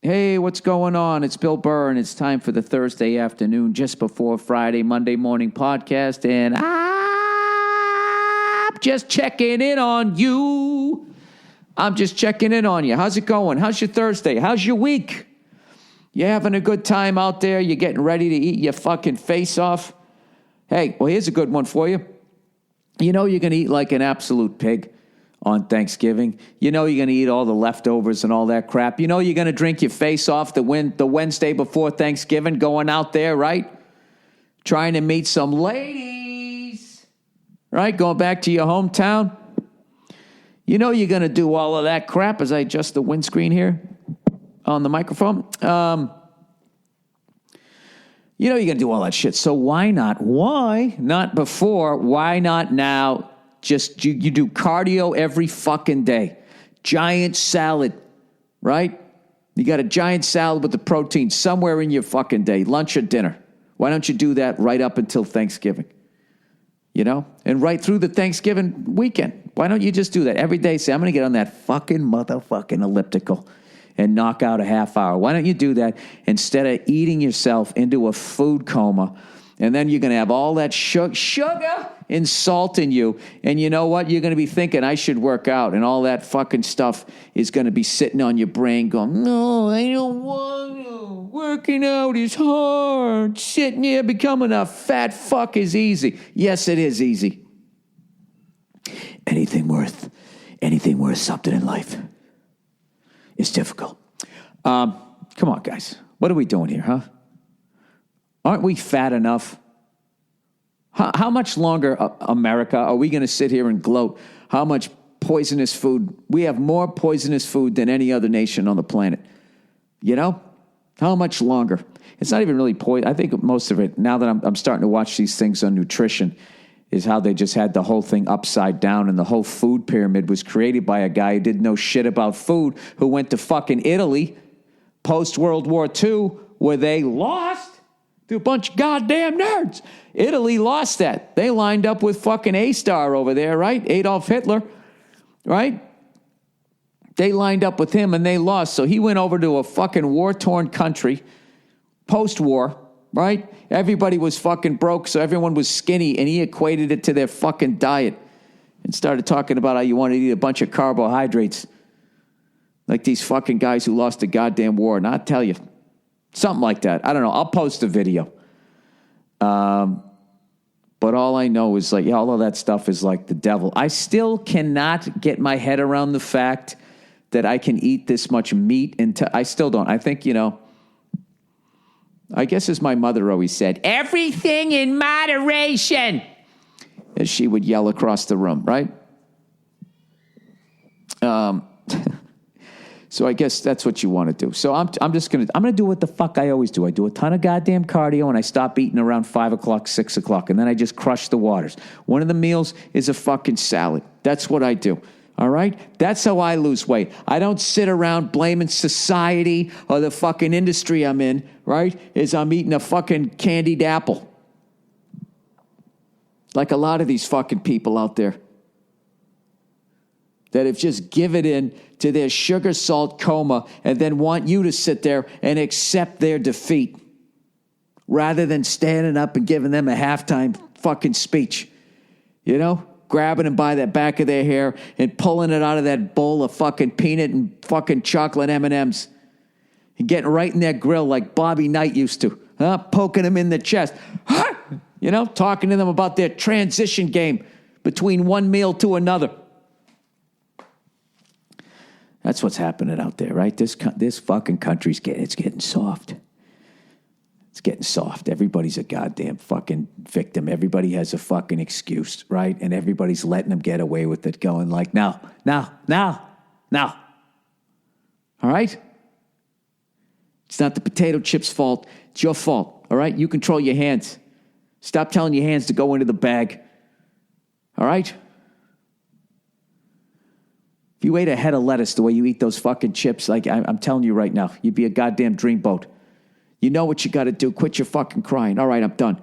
Hey, what's going on? It's Bill Burr, and it's time for the Thursday afternoon, just before Friday, Monday morning podcast, and I'm just checking in on you. I'm just checking in on you. How's it going? How's your Thursday? How's your week? You having a good time out there? You getting ready to eat your fucking face off? Hey, well, here's a good one for you. You know you're going to eat like an absolute pig on Thanksgiving. You know you're going to eat all the leftovers and all that crap. You know you're going to drink your face off the Wednesday before Thanksgiving, going out there, right? Trying to meet some ladies, right? Going back to your hometown. You know you're going to do all of that crap as I adjust the windscreen here on the microphone. You know you're going to do all that shit. So why not? Why not before? Why not now? Just you do cardio every fucking day. Giant salad, right? You got a giant salad with the protein somewhere in your fucking day, lunch or dinner. Why don't you do that right up until Thanksgiving? You know? And right through the Thanksgiving weekend. Why don't you just do that every day? Say, I'm going to get on that fucking motherfucking elliptical and knock out a half hour. Why don't you do that instead of eating yourself into a food coma? And then you're going to have all that sugar and salt in you. And you know what? You're going to be thinking, I should work out. And all that fucking stuff is going to be sitting on your brain going, no, I don't want to. Working out is hard. Sitting here becoming a fat fuck is easy. Yes, it is easy. Anything worth something in life is difficult. Come on, guys. What are we doing here, huh? Aren't we fat enough? How much longer, America, are we going to sit here and gloat how much poisonous food? We have more poisonous food than any other nation on the planet. You know? How much longer? It's not even really poison. I think most of it, now that I'm starting to watch these things on nutrition, is how they just had the whole thing upside down, and the whole food pyramid was created by a guy who didn't know shit about food, who went to fucking Italy post-World War II, where they lost to a bunch of goddamn nerds. Italy lost that. They lined up with fucking A-star over there, right? Adolf Hitler, right? They lined up with him and they lost. So he went over to a fucking war-torn country, post-war, right? Everybody was fucking broke, so everyone was skinny, and he equated it to their fucking diet and started talking about how you want to eat a bunch of carbohydrates. Like these fucking guys who lost the goddamn war. And I'll tell you, something like that. I don't know. I'll post a video. But all I know is like, yeah, all of that stuff is like the devil. I still cannot get my head around the fact that I can eat this much meat. I still don't. I think, I guess as my mother always said, everything in moderation, as she would yell across the room, right? So I guess that's what you want to do. So I'm going to do what the fuck I always do. I do a ton of goddamn cardio, and I stop eating around 5 o'clock, 6 o'clock, and then I just crush the waters. One of the meals is a fucking salad. That's what I do. All right? That's how I lose weight. I don't sit around blaming society or the fucking industry I'm in, right? As I'm eating a fucking candied apple. Like a lot of these fucking people out there that have just given in to their sugar salt coma and then want you to sit there and accept their defeat rather than standing up and giving them a halftime fucking speech. You know? Grabbing them by the back of their hair and pulling it out of that bowl of fucking peanut and fucking chocolate M&Ms and getting right in their grill like Bobby Knight used to, poking them in the chest, talking to them about their transition game between one meal to another. That's what's happening out there, right? This fucking country's getting soft. It's getting soft. Everybody's a goddamn fucking victim. Everybody has a fucking excuse, right? And everybody's letting them get away with it, going like, now. All right? It's not the potato chips' fault. It's your fault, all right? You control your hands. Stop telling your hands to go into the bag, all right? If you ate a head of lettuce the way you eat those fucking chips, like I'm telling you right now, you'd be a goddamn dreamboat. You know what you got to do. Quit your fucking crying. All right, I'm done.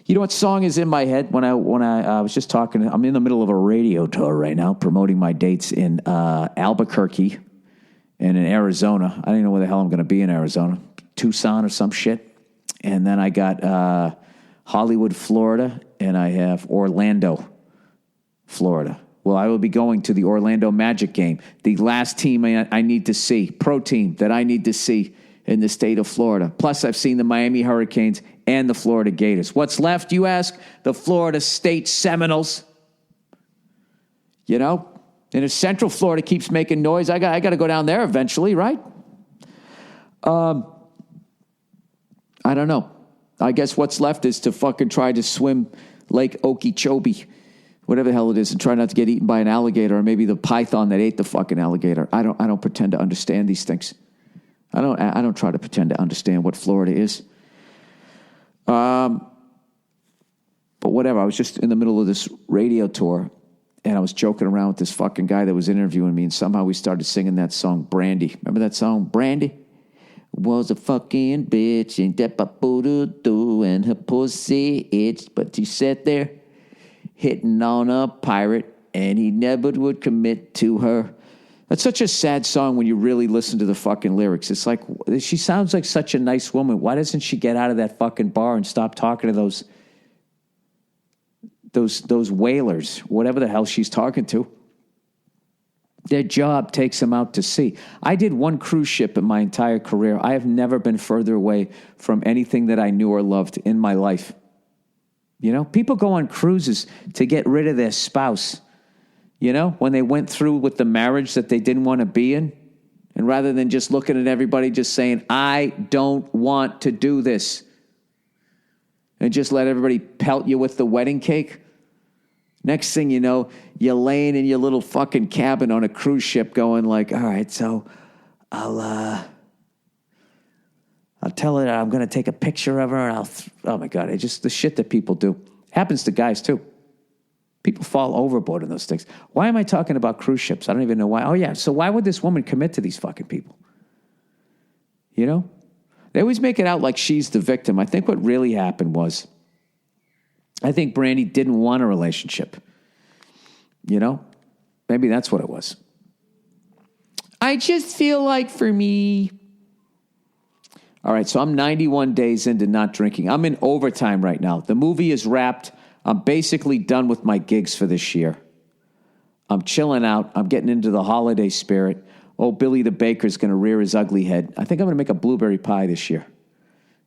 You know what song is in my head when I was just talking? I'm in the middle of a radio tour right now, promoting my dates in Albuquerque And in Arizona, I don't know where the hell I'm going to be in Arizona, Tucson or some shit. And then I got Hollywood, Florida, and I have Orlando, Florida. Well, I will be going to the Orlando Magic game, the last team I need to see, pro team that I need to see in the state of Florida. Plus, I've seen the Miami Hurricanes and the Florida Gators. What's left, you ask? The Florida State Seminoles. You know? And if Central Florida keeps making noise, I got to go down there eventually, right? I don't know. I guess what's left is to fucking try to swim Lake Okeechobee, whatever the hell it is, and try not to get eaten by an alligator or maybe the python that ate the fucking alligator. I don't pretend to understand these things. I don't try to pretend to understand what Florida is. But whatever. I was just in the middle of this radio tour, and I was joking around with this fucking guy that was interviewing me, and somehow we started singing that song, Brandy. Remember that song, Brandy? Was a fucking bitch, and that ba-boo-doo-doo, and her pussy itched, but she sat there hitting on a pirate, and he never would commit to her. That's such a sad song when you really listen to the fucking lyrics. It's like, she sounds like such a nice woman. Why doesn't she get out of that fucking bar and stop talking to those whalers, whatever the hell she's talking to? Their job takes them out to sea. I did one cruise ship in my entire career. I have never been further away from anything that I knew or loved in my life. You know, people go on cruises to get rid of their spouse. You know, when they went through with the marriage that they didn't want to be in. And rather than just looking at everybody just saying, I don't want to do this, and just let everybody pelt you with the wedding cake. Next thing you know, you're laying in your little fucking cabin on a cruise ship going like, all right, so I'll tell her I'm going to take a picture of her, and oh my God, it's just the shit that people do. Happens to guys too. People fall overboard in those things. Why am I talking about cruise ships? I don't even know why. Oh yeah, so why would this woman commit to these fucking people? You know? They always make it out like she's the victim. I think what really happened was, I think Brandy didn't want a relationship. You know? Maybe that's what it was. I just feel like for me... All right, so I'm 91 days into not drinking. I'm in overtime right now. The movie is wrapped. I'm basically done with my gigs for this year. I'm chilling out. I'm getting into the holiday spirit. Old Billy the Baker's going to rear his ugly head. I think I'm going to make a blueberry pie this year.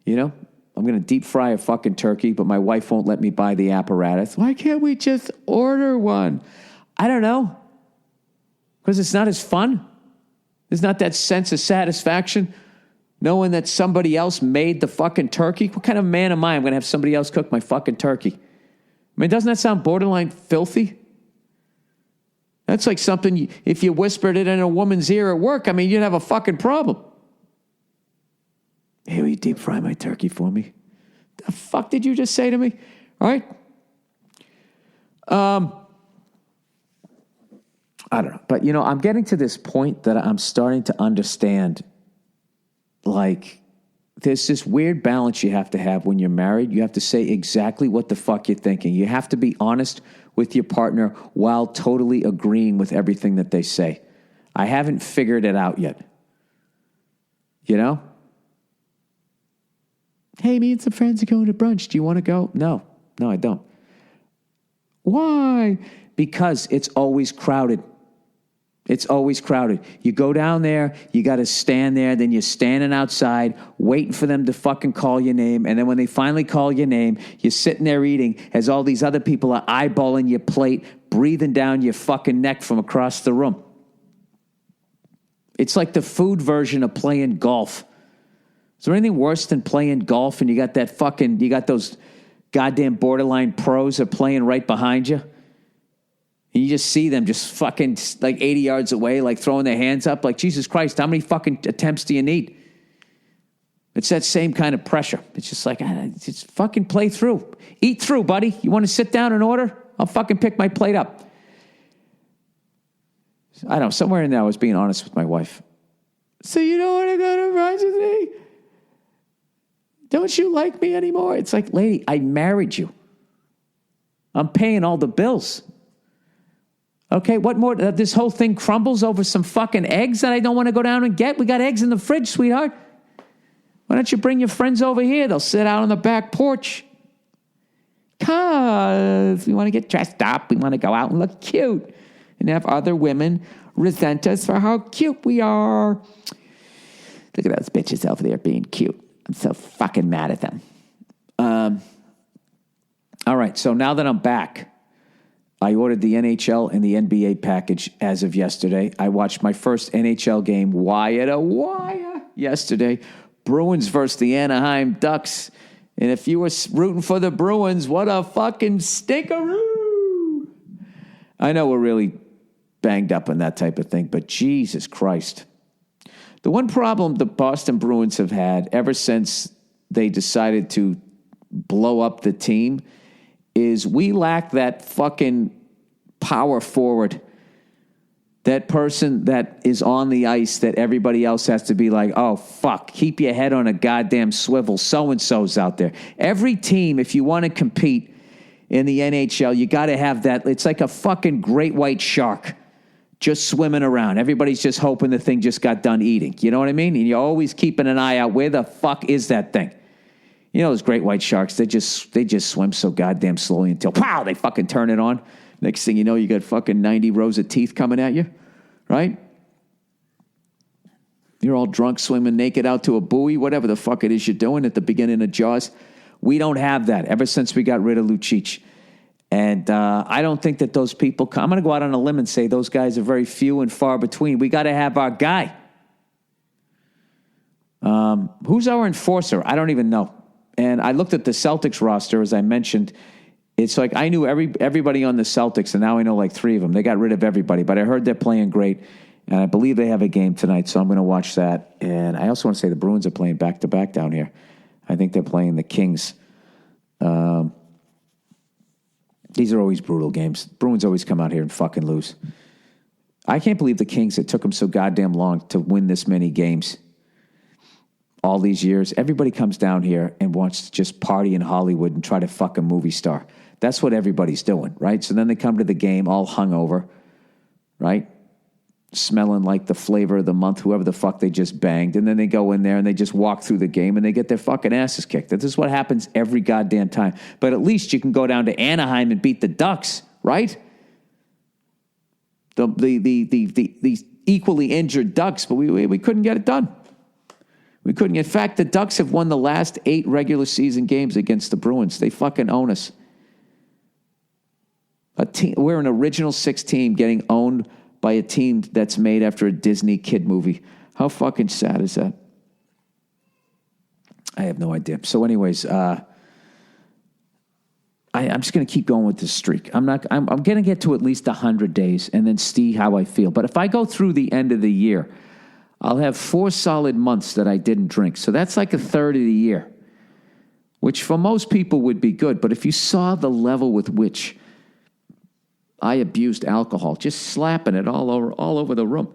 You know? I'm going to deep fry a fucking turkey, but my wife won't let me buy the apparatus. Why can't we just order one? I don't know. Because it's not as fun. There's not that sense of satisfaction knowing that somebody else made the fucking turkey. What kind of man am I? I'm going to have somebody else cook my fucking turkey. I mean, doesn't that sound borderline filthy? That's like something, if you whispered it in a woman's ear at work, I mean, you'd have a fucking problem. Hey, will you deep fry my turkey for me? The fuck did you just say to me? All right. I don't know. But, you know, I'm getting to this point that I'm starting to understand, like, there's this weird balance you have to have when you're married. You have to say exactly what the fuck you're thinking. You have to be honest with your partner while totally agreeing with everything that they say. I haven't figured it out yet. You know? Hey, me and some friends are going to brunch. Do you want to go? No, I don't. Why? Because it's always crowded. It's always crowded. You go down there, you got to stand there, then you're standing outside waiting for them to fucking call your name. And then when they finally call your name, you're sitting there eating as all these other people are eyeballing your plate, breathing down your fucking neck from across the room. It's like the food version of playing golf. Is there anything worse than playing golf and you got those goddamn borderline pros that are playing right behind you? And you just see them just fucking like 80 yards away, like throwing their hands up like, Jesus Christ, how many fucking attempts do you need? It's that same kind of pressure. It's just like, just fucking play through. Eat through, buddy. You want to sit down and order? I'll fucking pick my plate up. I don't know. Somewhere in there I was being honest with my wife. So you don't want to go to brunch with me? Don't you like me anymore? It's like, lady, I married you. I'm paying all the bills. Okay, what more? This whole thing crumbles over some fucking eggs that I don't want to go down and get. We got eggs in the fridge, sweetheart. Why don't you bring your friends over here? They'll sit out on the back porch. Because we want to get dressed up. We want to go out and look cute. And have other women resent us for how cute we are. Look at those bitches over there being cute. I'm so fucking mad at them. All right, so now that I'm back, I ordered the NHL and the NBA package as of yesterday. I watched my first NHL game wire to wire yesterday. Bruins versus the Anaheim Ducks. And if you were rooting for the Bruins, what a fucking stinkeroo. I know we're really banged up on that type of thing, but Jesus Christ. The one problem the Boston Bruins have had ever since they decided to blow up the team is we lack that fucking power forward. That person that is on the ice that everybody else has to be like, oh, fuck, keep your head on a goddamn swivel. So-and-so's out there. Every team, if you want to compete in the NHL, you got to have that. It's like a fucking great white shark just swimming around. Everybody's just hoping the thing just got done eating. You know what I mean? And you're always keeping an eye out. Where the fuck is that thing? You know those great white sharks, they just swim so goddamn slowly until, pow, they fucking turn it on. Next thing you know, you got fucking 90 rows of teeth coming at you, right? You're all drunk, swimming naked out to a buoy, whatever the fuck it is you're doing at the beginning of Jaws. We don't have that ever since we got rid of Lucic. And I don't think that those people I'm going to go out on a limb and say those guys are very few and far between. We got to have our guy. Who's our enforcer? I don't even know. And I looked at the Celtics roster, as I mentioned. It's like I knew everybody on the Celtics, and now I know like three of them. They got rid of everybody, but I heard they're playing great, and I believe they have a game tonight, so I'm going to watch that. And I also want to say the Bruins are playing back-to-back down here. I think they're playing the Kings. These are always brutal games. Bruins always come out here and fucking lose. I can't believe the Kings, it took them so goddamn long to win this many games. All these years, everybody comes down here and wants to just party in Hollywood and try to fuck a movie star. That's what everybody's doing, right? So then they come to the game all hungover, right? Smelling like the flavor of the month, whoever the fuck they just banged. And then they go in there and they just walk through the game and they get their fucking asses kicked. This is what happens every goddamn time. But at least you can go down to Anaheim and beat the Ducks, right? The equally injured Ducks, but we couldn't get it done. We couldn't. In fact, the Ducks have won the last 8 regular season games against the Bruins. They fucking own us. We're an original 6 team getting owned by a team that's made after a Disney kid movie. How fucking sad is that? I have no idea. So anyways, I'm just going to keep going with this streak. I'm going to get to at least 100 days and then see how I feel. But if I go through the end of the year, I'll have 4 solid months that I didn't drink. So that's like a third of the year, which for most people would be good. But if you saw the level with which I abused alcohol, just slapping it all over the room,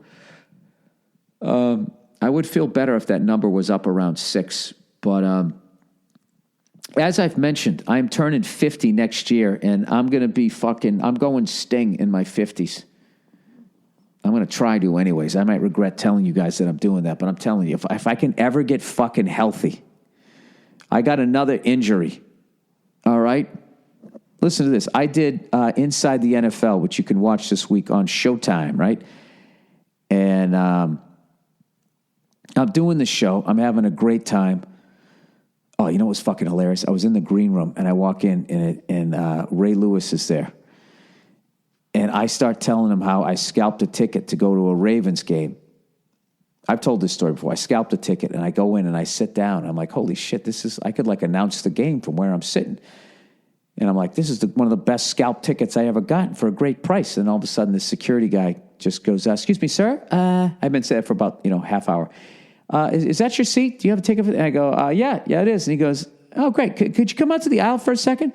I would feel better if that number was up around 6. But as I've mentioned, I'm turning 50 next year, and I'm going to be I'm going Sting in my 50s. I'm going to try to anyways. I might regret telling you guys that I'm doing that, but I'm telling you, if I can ever get fucking healthy, I got another injury, all right? Listen to this. I did Inside the NFL, which you can watch this week on Showtime, right? And I'm doing the show. I'm having a great time. Oh, you know what's fucking hilarious? I was in the green room, and I walk in, and Ray Lewis is there. And I start telling him how I scalped a ticket to go to a Ravens game. I've told this story before. I scalped a ticket, and I go in, and I sit down. I'm like, holy shit, I could like announce the game from where I'm sitting. And I'm like, this is one of the best scalp tickets I ever got for a great price. And all of a sudden, the security guy just goes, excuse me, sir? I've been saying that for about, half hour. Is that your seat? Do you have a ticket for that? And I go, yeah, it is. And he goes, oh, great. Could you come out to the aisle for a second?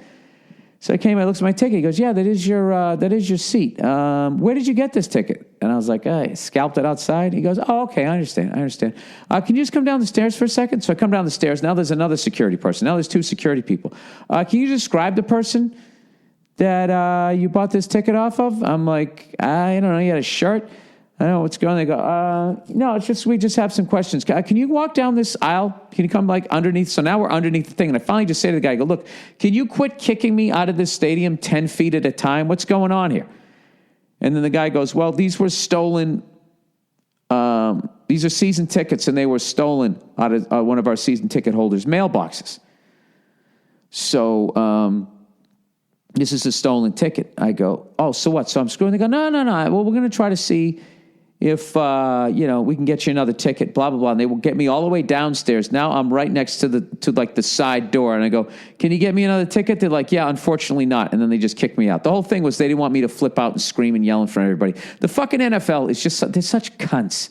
So I came, I looked at my ticket. He goes, yeah, that is your seat. Where did you get this ticket? And I was like, I scalped it outside. He goes, oh, okay, I understand. Can you just come down the stairs for a second? So I come down the stairs. Now there's another security person. Now there's 2 security people. Can you describe the person that you bought this ticket off of? I'm like, I don't know. You had a shirt? I don't know what's going on. They go, no, it's just, we just have some questions. Can you walk down this aisle? Can you come like underneath? So now we're underneath the thing. And I finally just say to the guy, I go, look, can you quit kicking me out of this stadium 10 feet at a time? What's going on here? And then the guy goes, well, these were stolen. These are season tickets, and they were stolen out of one of our season ticket holders' mailboxes. So this is a stolen ticket. I go, oh, so what? So I'm screwing. They go, no. Well, we're going to try to see if, we can get you another ticket, blah, blah, blah. And they will get me all the way downstairs. Now I'm right next to the side door. And I go, can you get me another ticket? They're like, yeah, unfortunately not. And then they just kick me out. The whole thing was they didn't want me to flip out and scream and yell in front of everybody. The fucking NFL is just, they're such cunts.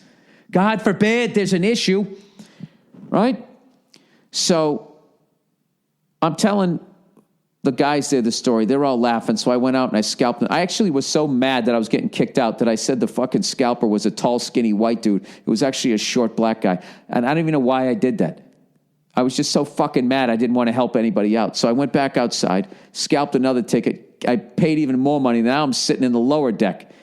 God forbid there's an issue, right? So I'm telling the guys there the story. They're all laughing. So I went out and I scalped them. I actually was so mad that I was getting kicked out that I said the fucking scalper was a tall, skinny white dude. It was actually a short black guy. And I don't even know why I did that. I was just so fucking mad. I didn't want to help anybody out. So I went back outside, scalped another ticket. I paid even more money. Now I'm sitting in the lower deck.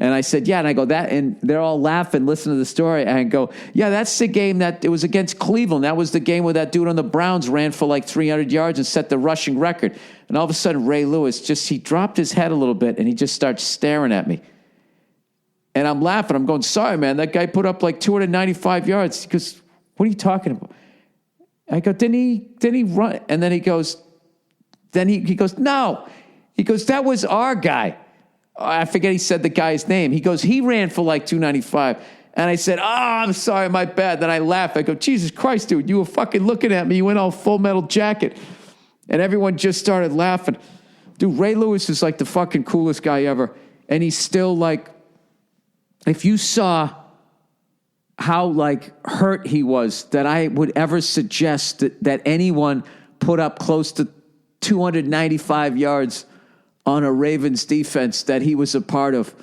And I said, yeah. And I go, that, and they're all laughing, listening to the story. And I go, yeah, that's the game that it was against Cleveland. That was the game where that dude on the Browns ran for like 300 yards and set the rushing record. And all of a sudden, Ray Lewis he dropped his head a little bit and he just starts staring at me. And I'm laughing. I'm going, sorry, man, that guy put up like 295 yards. He goes, what are you talking about? I go, didn't he run? And then he goes, he goes, no. He goes, that was our guy. I forget he said the guy's name. He goes, he ran for like 295. And I said, I'm sorry, my bad. Then I laughed. I go, Jesus Christ, dude, you were fucking looking at me. You went all Full Metal Jacket. And everyone just started laughing. Dude, Ray Lewis is like the fucking coolest guy ever. And he's still like, if you saw how like hurt he was that I would ever suggest that anyone put up close to 295 yards on a Ravens defense that he was a part of.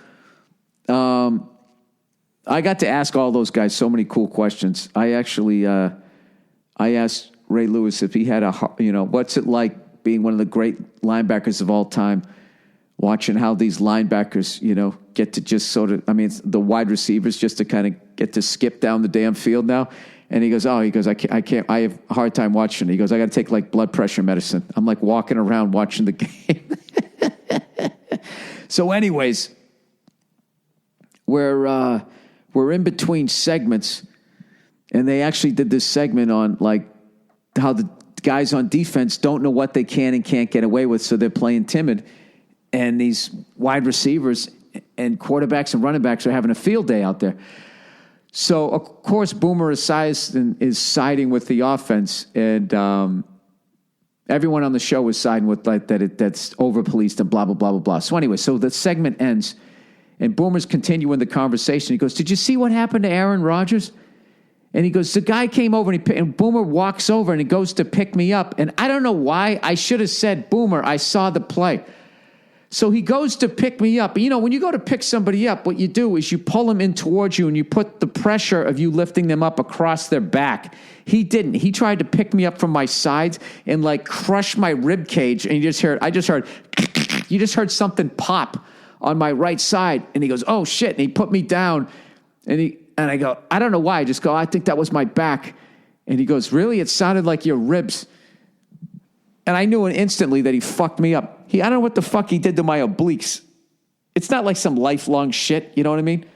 I got to ask all those guys so many cool questions. I actually, I asked Ray Lewis if he had what's it like being one of the great linebackers of all time, watching how these linebackers, get to just sort of, the wide receivers just to kind of get to skip down the damn field now. And he goes, I can't, I have a hard time watching it. He goes, I got to take like blood pressure medicine. I'm like walking around watching the game. So anyways, we're in between segments, and they actually did this segment on like how the guys on defense don't know what they can and can't get away with, so they're playing timid. And these wide receivers and quarterbacks and running backs are having a field day out there. So, of course, Boomer is siding with the offense, and everyone on the show was siding with like that's over-policed and blah, blah, blah, blah, blah. So anyway, so the segment ends, and Boomer's continuing the conversation. He goes, did you see what happened to Aaron Rodgers? And he goes, the guy came over, and Boomer walks over, and he goes to pick me up. And I don't know why. I should have said, Boomer, I saw the play. So he goes to pick me up. When you go to pick somebody up, what you do is you pull them in towards you and you put the pressure of you lifting them up across their back. He didn't. He tried to pick me up from my sides and like crush my rib cage. And you just heard something pop on my right side. And he goes, oh shit. And he put me down and I go, I don't know why. I just go, I think that was my back. And he goes, really? It sounded like your ribs. And I knew instantly that he fucked me up. I don't know what the fuck he did to my obliques. It's not like some lifelong shit, you know what I mean?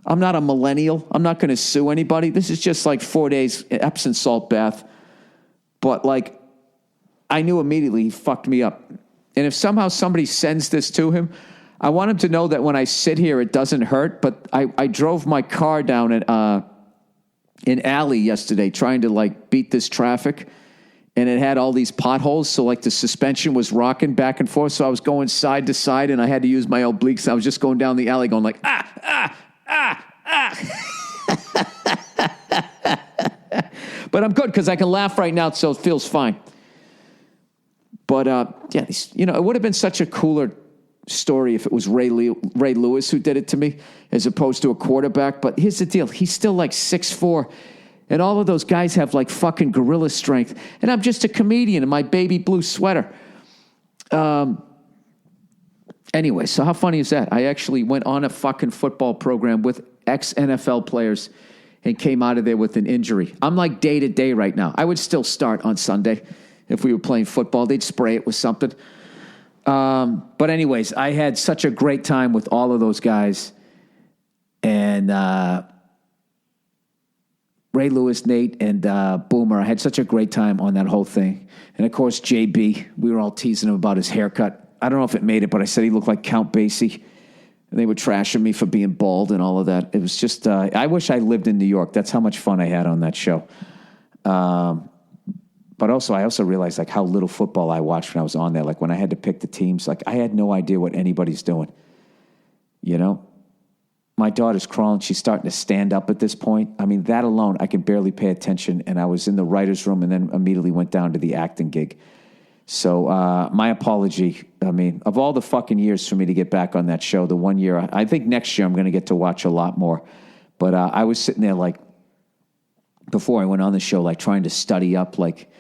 I'm not a millennial. I'm not going to sue anybody. This is just like 4 days Epsom salt bath. But like, I knew immediately he fucked me up. And if somehow somebody sends this to him, I want him to know that when I sit here, it doesn't hurt. But I drove my car down in alley yesterday trying to like beat this traffic. And it had all these potholes, so like the suspension was rocking back and forth. So I was going side to side, and I had to use my obliques. I was just going down the alley going like, But I'm good because I can laugh right now, so it feels fine. But, it would have been such a cooler story if it was Ray Lewis who did it to me as opposed to a quarterback. But here's the deal. He's still like 6'4", and all of those guys have like fucking gorilla strength. And I'm just a comedian in my baby blue sweater. Anyway, so how funny is that? I actually went on a fucking football program with ex-NFL players and came out of there with an injury. I'm like day to day right now. I would still start on Sunday if we were playing football. They'd spray it with something. But anyways, I had such a great time with all of those guys. And Ray Lewis, Nate, and Boomer. I had such a great time on that whole thing. And, of course, JB. We were all teasing him about his haircut. I don't know if it made it, but I said he looked like Count Basie. And they were trashing me for being bald and all of that. It was just, I wish I lived in New York. That's how much fun I had on that show. But also, I also realized like how little football I watched when I was on there. Like when I had to pick the teams, like I had no idea what anybody's doing. You know? My daughter's crawling. She's starting to stand up at this point. I mean, that alone, I can barely pay attention. And I was in the writer's room and then immediately went down to the acting gig. So my apology. I mean, of all the fucking years for me to get back on that show, the 1 year, I think next year I'm going to get to watch a lot more. But I was sitting there like, before I went on the show, like trying to study up, like,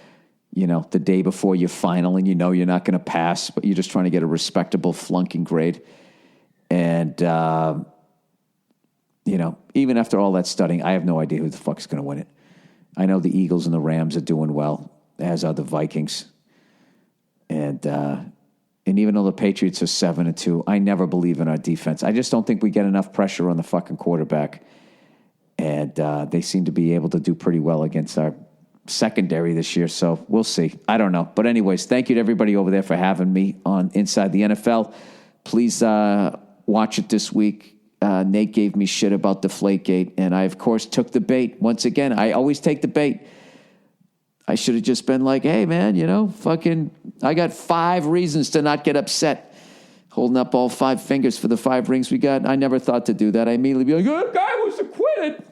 you know, the day before your final and you know you're not going to pass, but you're just trying to get a respectable flunking grade. And, you know, even after all that studying, I have no idea who the fuck is going to win it. I know the Eagles and the Rams are doing well, as are the Vikings. And even though the Patriots are 7-2, I never believe in our defense. I just don't think we get enough pressure on the fucking quarterback. And they seem to be able to do pretty well against our secondary this year. So we'll see. I don't know. But anyways, thank you to everybody over there for having me on Inside the NFL. Please watch it this week. Nate gave me shit about Deflategate. And I, of course, took the bait. Once again, I always take the bait. I should have just been like, hey, man, you know, fucking, I got 5 reasons to not get upset. Holding up all 5 fingers for the 5 rings we got. I never thought to do that. I immediately be like, oh, that guy was acquitted.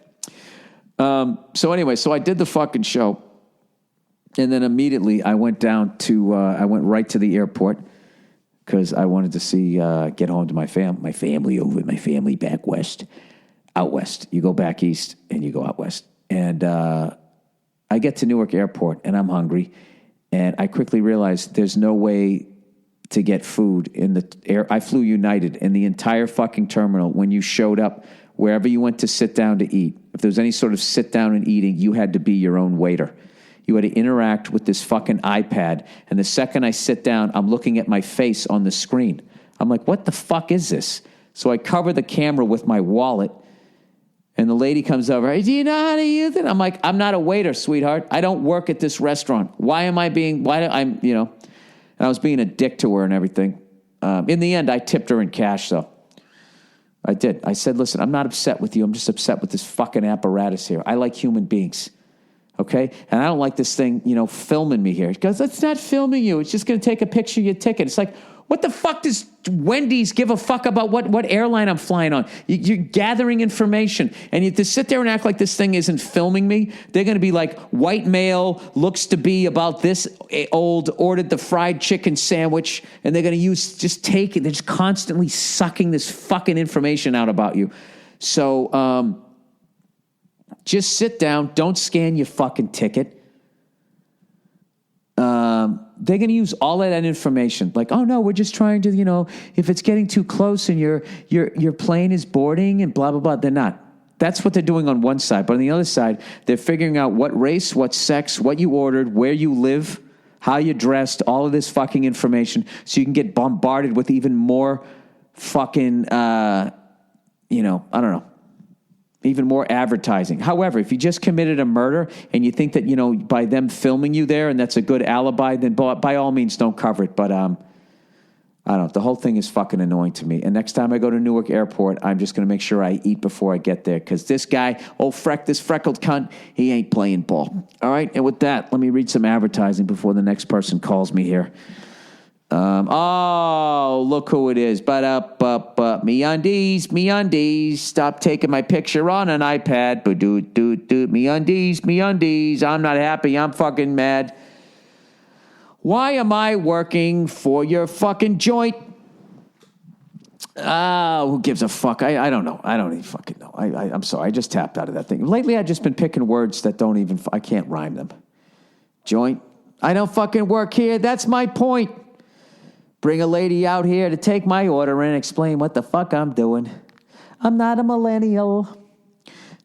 So anyway, so I did the fucking show. And then immediately I went down to, I went right to the airport because I wanted to see, get home to my family over, my family back west, out west. You go back east and you go out west. And, I get to Newark Airport, and I'm hungry, and I quickly realized there's no way to get food in the air. I flew United, and the entire fucking terminal, when you showed up, wherever you went to sit down to eat, if there was any sort of sit down and eating, you had to be your own waiter. You had to interact with this fucking iPad, and the second I sit down, I'm looking at my face on the screen. I'm like, what the fuck is this? So I cover the camera with my wallet, and the lady comes over, hey, do you know how to use it? I'm like, I'm not a waiter, sweetheart. I don't work at this restaurant. And I was being a dick to her and everything. In the end, I tipped her in cash, though. I did. I said, listen, I'm not upset with you. I'm just upset with this fucking apparatus here. I like human beings, okay? And I don't like this thing, you know, filming me here. She goes, it's not filming you. It's just going to take a picture of your ticket. It's like, what the fuck does Wendy's give a fuck about what airline I'm flying on? You're gathering information. And you to sit there and act like this thing isn't filming me, they're going to be like, white male, looks to be about this old, ordered the fried chicken sandwich, and they're going to they're just constantly sucking this fucking information out about you. So just sit down. Don't scan your fucking ticket. They're going to use all of that information. Like, oh, no, we're just trying to, you know, if it's getting too close and your plane is boarding and blah, blah, blah. They're not. That's what they're doing on one side. But on the other side, they're figuring out what race, what sex, what you ordered, where you live, how you're dressed, all of this fucking information so you can get bombarded with even more fucking, I don't know, even more advertising. However, if you just committed a murder and you think that, you know, by them filming you there and that's a good alibi, then by all means don't cover it. But I don't know. The whole thing is fucking annoying to me. And next time I go to Newark Airport, I'm just going to make sure I eat before I get there because this guy, this freckled cunt, he ain't playing ball. All right? And with that, let me read some advertising before the next person calls me here. Look who it is. MeUndies. Stop taking my picture on an iPad. MeUndies. I'm not happy. I'm fucking mad. Why am I working for your fucking joint? Who gives a fuck? I don't know. I don't even fucking know. I'm sorry. I just tapped out of that thing. Lately, I've just been picking words that I can't rhyme them. Joint. I don't fucking work here. That's my point. Bring a lady out here to take my order and explain what the fuck I'm doing. I'm not a millennial.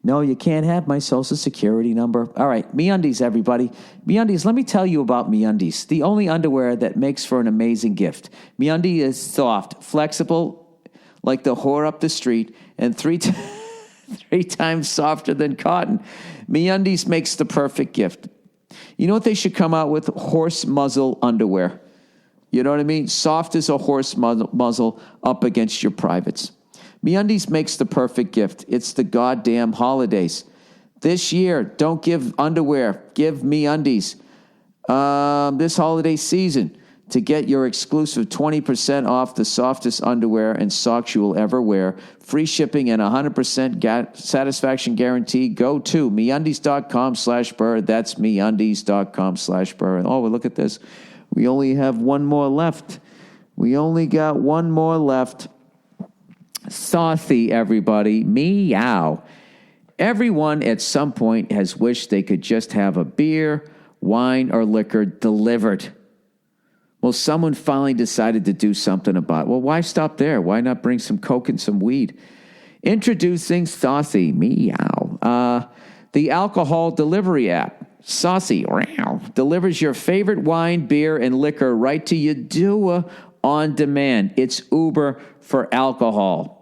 No, you can't have my social security number. All right, MeUndies, everybody. MeUndies, let me tell you about MeUndies, the only underwear that makes for an amazing gift. MeUndies is soft, flexible, like the whore up the street, and three times softer than cotton. MeUndies makes the perfect gift. You know what they should come out with? Horse muzzle underwear. You know what I mean? Soft as a horse muzzle up against your privates. MeUndies makes the perfect gift. It's the goddamn holidays. This year, don't give underwear. Give MeUndies. This holiday season, to get your exclusive 20% off the softest underwear and socks you will ever wear, free shipping and 100% satisfaction guarantee, go to MeUndies.com/Burr. That's MeUndies.com/Burr. Oh, well, look at this. We only have one more left. We only got one more left. Saucy, everybody. Meow. Everyone at some point has wished they could just have a beer, wine, or liquor delivered. Well, someone finally decided to do something about it. Well, why stop there? Why not bring some Coke and some weed? Introducing Saucy. Meow. The alcohol delivery app. Saucy delivers your favorite wine, beer, and liquor right to your door on demand. It's Uber for alcohol.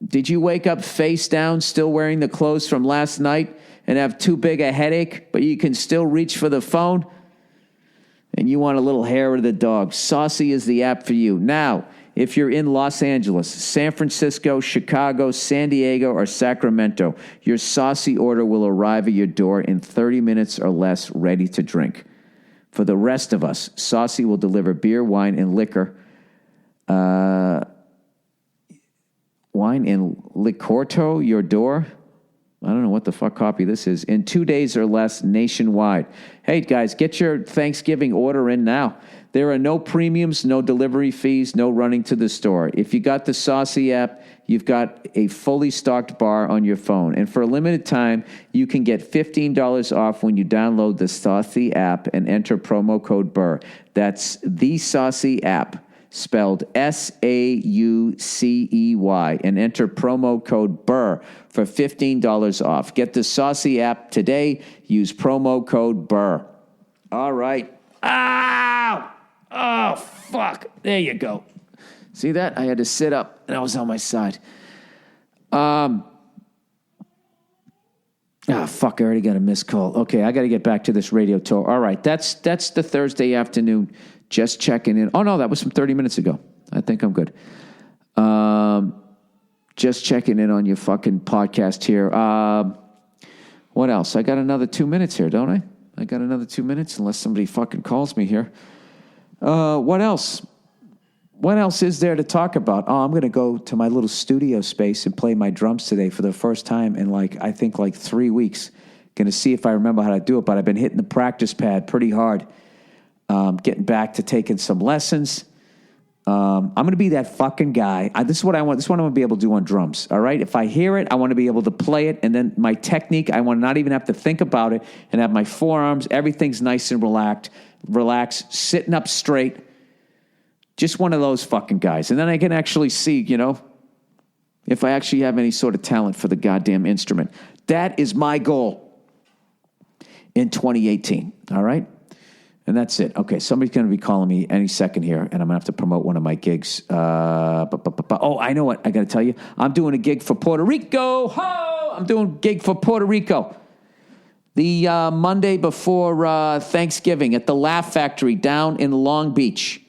Did you wake up face down, still wearing the clothes from last night and have too big a headache, but you can still reach for the phone? And you want a little hair of the dog. Saucy is the app for you. Now, if you're in Los Angeles, San Francisco, Chicago, San Diego, or Sacramento, your Saucy order will arrive at your door in 30 minutes or less, ready to drink. For the rest of us, Saucy will deliver beer, wine, and liquor. Wine and liquorto, your door. I don't know what the fuck copy this is. In 2 days or less, nationwide. Hey, guys, get your Thanksgiving order in now. There are no premiums, no delivery fees, no running to the store. If you got the Saucy app, you've got a fully stocked bar on your phone. And for a limited time, you can get $15 off when you download the Saucy app and enter promo code Burr. That's the Saucy app, spelled SAUCEY, and enter promo code Burr for $15 off. Get the Saucy app today. Use promo code Burr. All right. Ow! Oh, fuck. There you go. See that? I had to sit up, and I was on my side. Fuck, I already got a missed call. Okay, I got to get back to this radio tour. All right, that's the Thursday afternoon. Just checking in. Oh, no, that was from 30 minutes ago. I think I'm good. Just checking in on your fucking podcast here. What else? I got another 2 minutes here, don't I? I got another 2 minutes, unless somebody fucking calls me here. What else? What else is there to talk about? Oh, I'm going to go to my little studio space and play my drums today for the first time in I think 3 weeks. Going to see if I remember how to do it, but I've been hitting the practice pad pretty hard. Getting back to taking some lessons. I'm going to be that fucking guy. This is what I want. This is what I want to be able to do on drums. All right. If I hear it, I want to be able to play it. And then my technique, I want to not even have to think about it and have my forearms. Everything's nice and relaxed, sitting up straight. Just one of those fucking guys. And then I can actually see, if I actually have any sort of talent for the goddamn instrument. That is my goal in 2018. All right. And that's it. Okay, somebody's going to be calling me any second here, and I'm going to have to promote one of my gigs. Oh, I know what. I got to tell you. I'm doing a gig for Puerto Rico. Ho! I'm doing a gig for Puerto Rico. The Monday before Thanksgiving at the Laugh Factory down in Long Beach.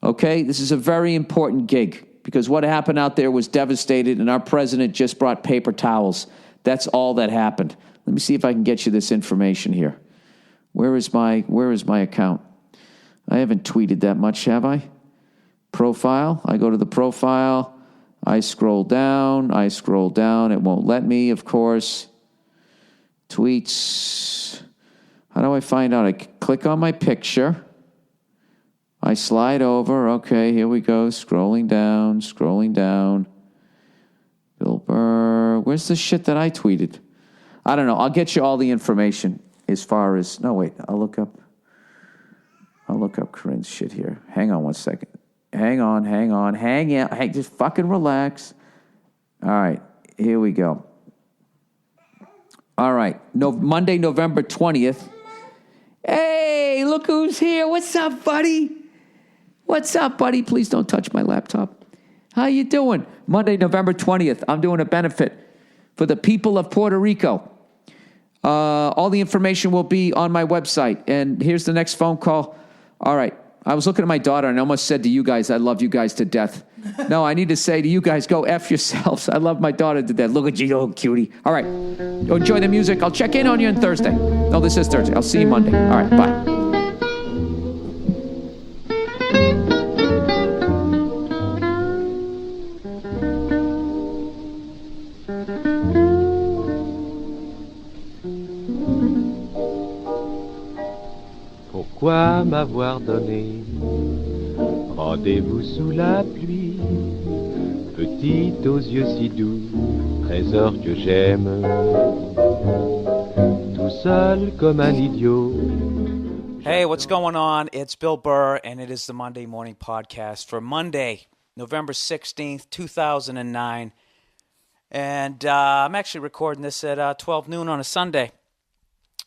Okay, this is a very important gig because what happened out there was devastated, and our president just brought paper towels. That's all that happened. Let me see if I can get you this information here. Where is my account? I haven't tweeted that much, have I? Profile. I go to the profile. I scroll down. It won't let me, of course. Tweets. How do I find out? I click on my picture. I slide over. Okay, here we go. Scrolling down. Bill Burr. Where's the shit that I tweeted? I don't know. I'll get you all the information. As far as, no, wait, I'll look up Corinne's shit here. Hang on one second. Hang out. Just fucking relax. All right, here we go. All right, Monday, November 20th. Hey, look who's here. What's up, buddy? Please don't touch my laptop. How you doing? Monday, November 20th. I'm doing a benefit for the people of Puerto Rico. All the information will be on my website. And here's the next phone call. All right. I was looking at my daughter and I almost said to you guys, I love you guys to death. No, I need to say to you guys, go F yourselves. I love my daughter to death. Look at you, old cutie. All right. Enjoy the music. I'll check in on you on Thursday. No, this is Thursday. I'll see you Monday. All right. Bye. Pourquoi m'avoir donné rendez-vous sous la pluie, petite aux yeux si doux, trésor que j'aime, tout seul comme un idiot. Hey, what's going on? It's Bill Burr, and it is the Monday Morning Podcast for Monday, November 16th, 2009. And I'm actually recording this at 12 noon on a Sunday.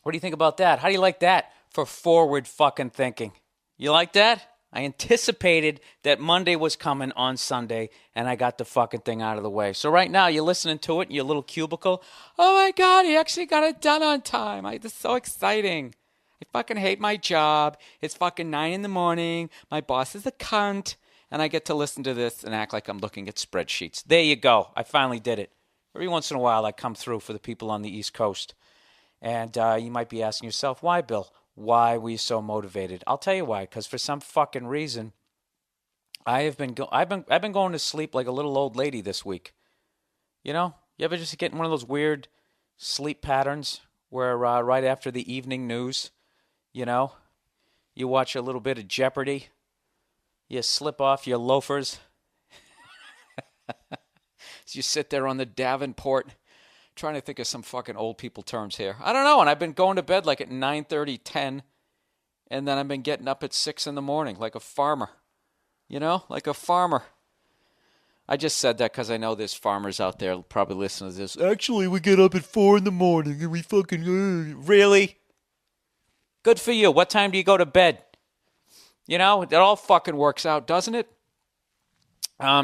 What do you think about that? How do you like that for forward fucking thinking? You like that? I anticipated that Monday was coming on Sunday, and I got the fucking thing out of the way. So right now, you're listening to it in your little cubicle. Oh my God, he actually got it done on time. It's so exciting. I fucking hate my job. It's fucking 9 in the morning. My boss is a cunt. And I get to listen to this and act like I'm looking at spreadsheets. There you go. I finally did it. Every once in a while, I come through for the people on the East Coast. And you might be asking yourself, why, Bill? Why were you so motivated? I'll tell you why. Because for some fucking reason, I've been going to sleep like a little old lady this week. You know, you ever just get in one of those weird sleep patterns where right after the evening news, you know, you watch a little bit of Jeopardy, you slip off your loafers, you sit there on the Davenport. Trying to think of some fucking old people terms here. I don't know, and I've been going to bed like at 9:30, 10, and then I've been getting up at 6 in the morning like a farmer. You know, like a farmer. I just said that because I know there's farmers out there probably listening to this. Actually, we get up at 4 in the morning and we fucking... Really? Good for you. What time do you go to bed? You know, it all fucking works out, doesn't it?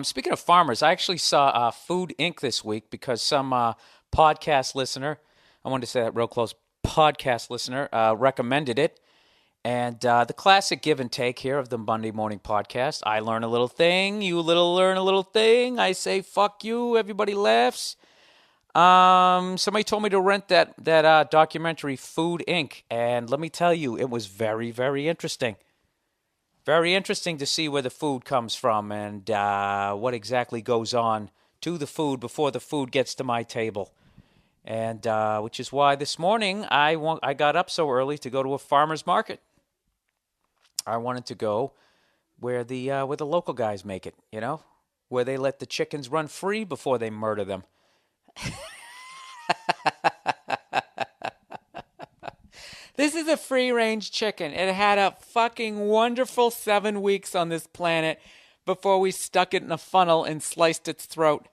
Speaking of farmers, I actually saw Food Inc. this week because some... podcast listener, I wanted to say that real close, podcast listener recommended it. And the classic give and take here of the Monday Morning Podcast. I learn a little thing, you learn a little thing. I say, fuck you, everybody laughs. Somebody told me to rent that documentary, Food Inc. And let me tell you, it was very, very interesting. Very interesting to see where the food comes from and what exactly goes on to the food before the food gets to my table. And which is why this morning I got up so early to go to a farmer's market. I wanted to go where the local guys make it, you know, where they let the chickens run free before they murder them. This is a free-range chicken. It had a fucking wonderful 7 weeks on this planet before we stuck it in a funnel and sliced its throat.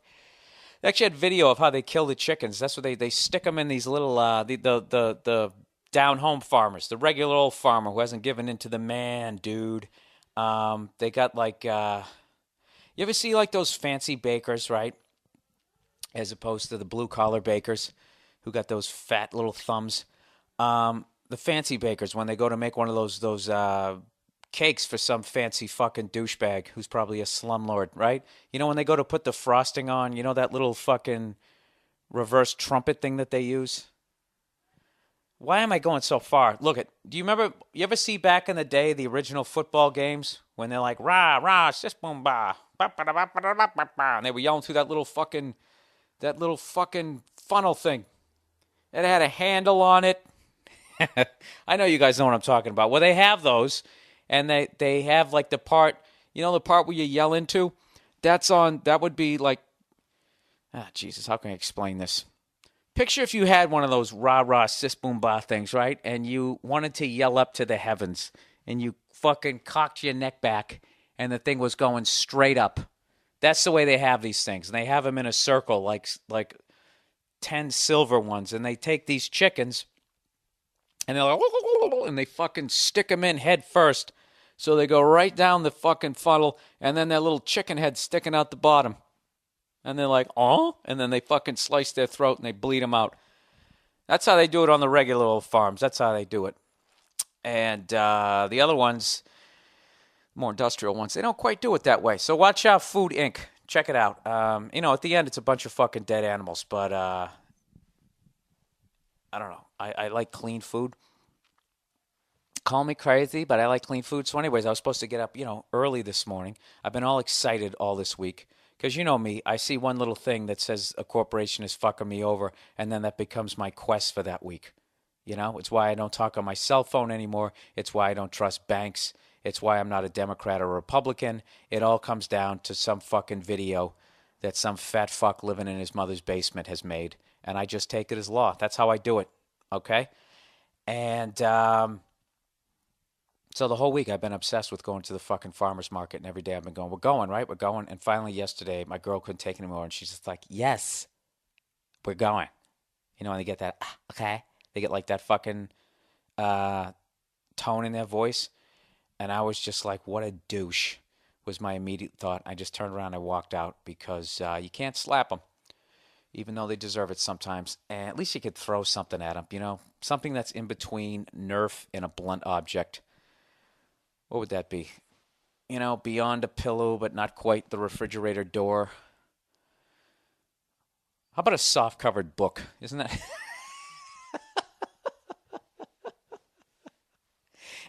They actually had video of how they kill the chickens. That's what they stick them in these little the down-home farmers, the regular old farmer who hasn't given in to the man, dude. They got like you ever see like those fancy bakers, right? As opposed to the blue-collar bakers who got those fat little thumbs. The fancy bakers, when they go to make one of those cakes for some fancy fucking douchebag who's probably a slumlord, right? You know, when they go to put the frosting on, you know that little fucking reverse trumpet thing that they use? Why am I going so far? Look, do you remember, you ever see back in the day the original football games when they're like, rah, rah, sis, boom, bah, and they were yelling through that little fucking funnel thing. It had a handle on it. I know you guys know what I'm talking about. Well, they have those. And they have like the part, you know, the part where you yell into? That would be like, Jesus, how can I explain this? Picture if you had one of those rah-rah, sis-boom-bah things, right? And you wanted to yell up to the heavens. And you fucking cocked your neck back. and the thing was going straight up. That's the way they have these things. And they have them in a circle, like 10 silver ones. And they take these chickens, and they're like, and they fucking stick them in head first. So they go right down the fucking funnel, and then that little chicken head sticking out the bottom. And they're like, oh? And then they fucking slice their throat, and they bleed them out. That's how they do it on the regular old farms. That's how they do it. And the other ones, more industrial ones, they don't quite do it that way. So watch out, Food Inc. Check it out. At the end, it's a bunch of fucking dead animals. But I don't know. I like clean food. Call me crazy, but I like clean food. So anyways, I was supposed to get up, early this morning. I've been all excited all this week. Because you know me, I see one little thing that says a corporation is fucking me over, and then that becomes my quest for that week. It's why I don't talk on my cell phone anymore. It's why I don't trust banks. It's why I'm not a Democrat or a Republican. It all comes down to some fucking video that some fat fuck living in his mother's basement has made, and I just take it as law. That's how I do it, okay? And so the whole week I've been obsessed with going to the fucking farmer's market, and every day I've been going, we're going, right? We're going. And finally yesterday, my girl couldn't take it anymore, and she's just like, yes, we're going. And they get that, okay? They get like that fucking tone in their voice. And I was just like, what a douche was my immediate thought. I just turned around and I walked out because you can't slap them, even though they deserve it sometimes. And at least you could throw something at them, something that's in between Nerf and a blunt object. What would that be? Beyond a pillow, but not quite the refrigerator door. How about a soft-covered book? Isn't that...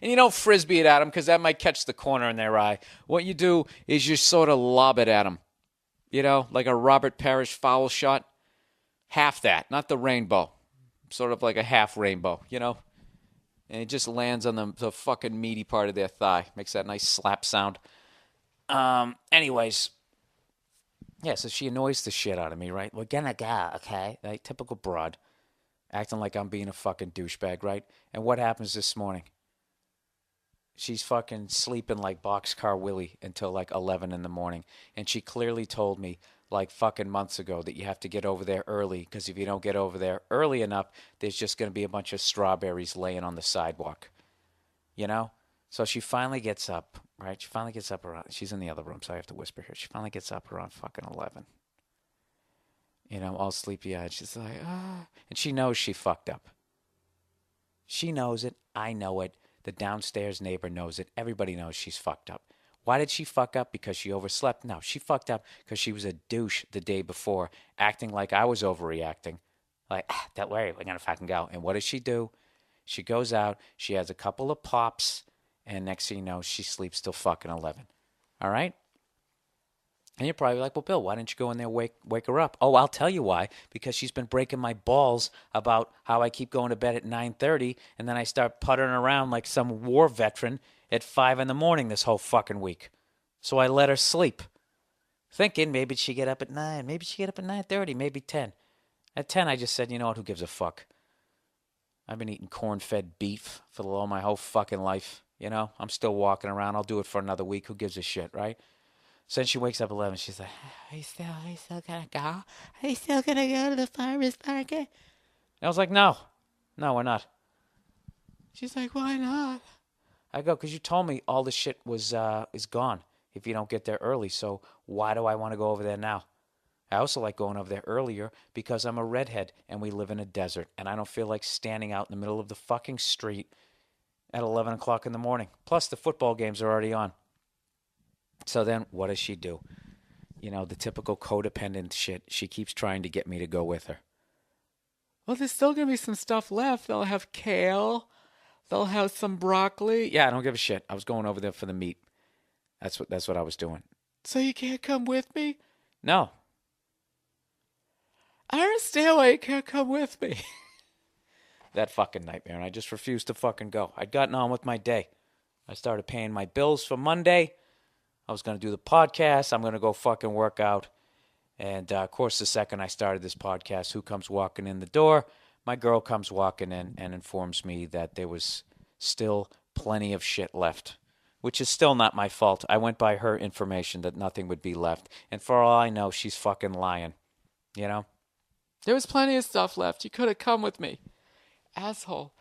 And you don't frisbee it at them because that might catch the corner in their eye. What you do is you sort of lob it at them. Like a Robert Parrish foul shot. Half that, not the rainbow. Sort of like a half rainbow, And it just lands on the fucking meaty part of their thigh. Makes that nice slap sound. Anyways. Yeah, so she annoys the shit out of me, right? We're gonna go, okay? Like, typical broad. Acting like I'm being a fucking douchebag, right? And what happens this morning? She's fucking sleeping like Boxcar Willie until like 11 in the morning. And she clearly told me like fucking months ago that you have to get over there early because if you don't get over there early enough, there's just going to be a bunch of strawberries laying on the sidewalk. So she finally gets up, right? She finally gets up around, she's in the other room, so I have to whisper here. She finally gets up around fucking 11. All sleepy-eyed. She's like, ah. And she knows she fucked up. She knows it. I know it. The downstairs neighbor knows it. Everybody knows she's fucked up. Why did she fuck up? Because she overslept? No, she fucked up because she was a douche the day before, acting like I was overreacting. Like, don't worry, we're going to fucking go. And what does she do? She goes out, she has a couple of pops, and next thing you know, she sleeps till fucking 11. All right? And you're probably like, well, Bill, why didn't you go in there wake her up? Oh, I'll tell you why. Because she's been breaking my balls about how I keep going to bed at 9:30, and then I start puttering around like some war veteran at 5 in the morning this whole fucking week. So I let her sleep, thinking maybe she'd get up at 9, maybe she'd get up at 9:30, maybe 10. At 10, I just said, you know what, who gives a fuck? I've been eating corn-fed beef for all my whole fucking life, I'm still walking around. I'll do it for another week. Who gives a shit, right? So then she wakes up at 11. She's like, are you still going to go? Are you still going to go to the farmer's market? And I was like, no, we're not. She's like, why not? I go, because you told me all the shit is gone if you don't get there early. So why do I want to go over there now? I also like going over there earlier because I'm a redhead and we live in a desert. And I don't feel like standing out in the middle of the fucking street at 11 o'clock in the morning. Plus, the football games are already on. So then what does she do? The typical codependent shit. She keeps trying to get me to go with her. Well, there's still going to be some stuff left. They'll have kale. They'll have some broccoli. Yeah, I don't give a shit. I was going over there for the meat. That's what I was doing. So you can't come with me? No. I understand why you can't come with me. That fucking nightmare. And I just refused to fucking go. I'd gotten on with my day. I started paying my bills for Monday. I was going to do the podcast. I'm going to go fucking work out. And, of course, the second I started this podcast, who comes walking in the door? My girl comes walking in and informs me that there was still plenty of shit left which is still not my fault. I went by her information that nothing would be left. And for all I know, she's fucking lying. You know? There was plenty of stuff left. You could have come with me. Asshole.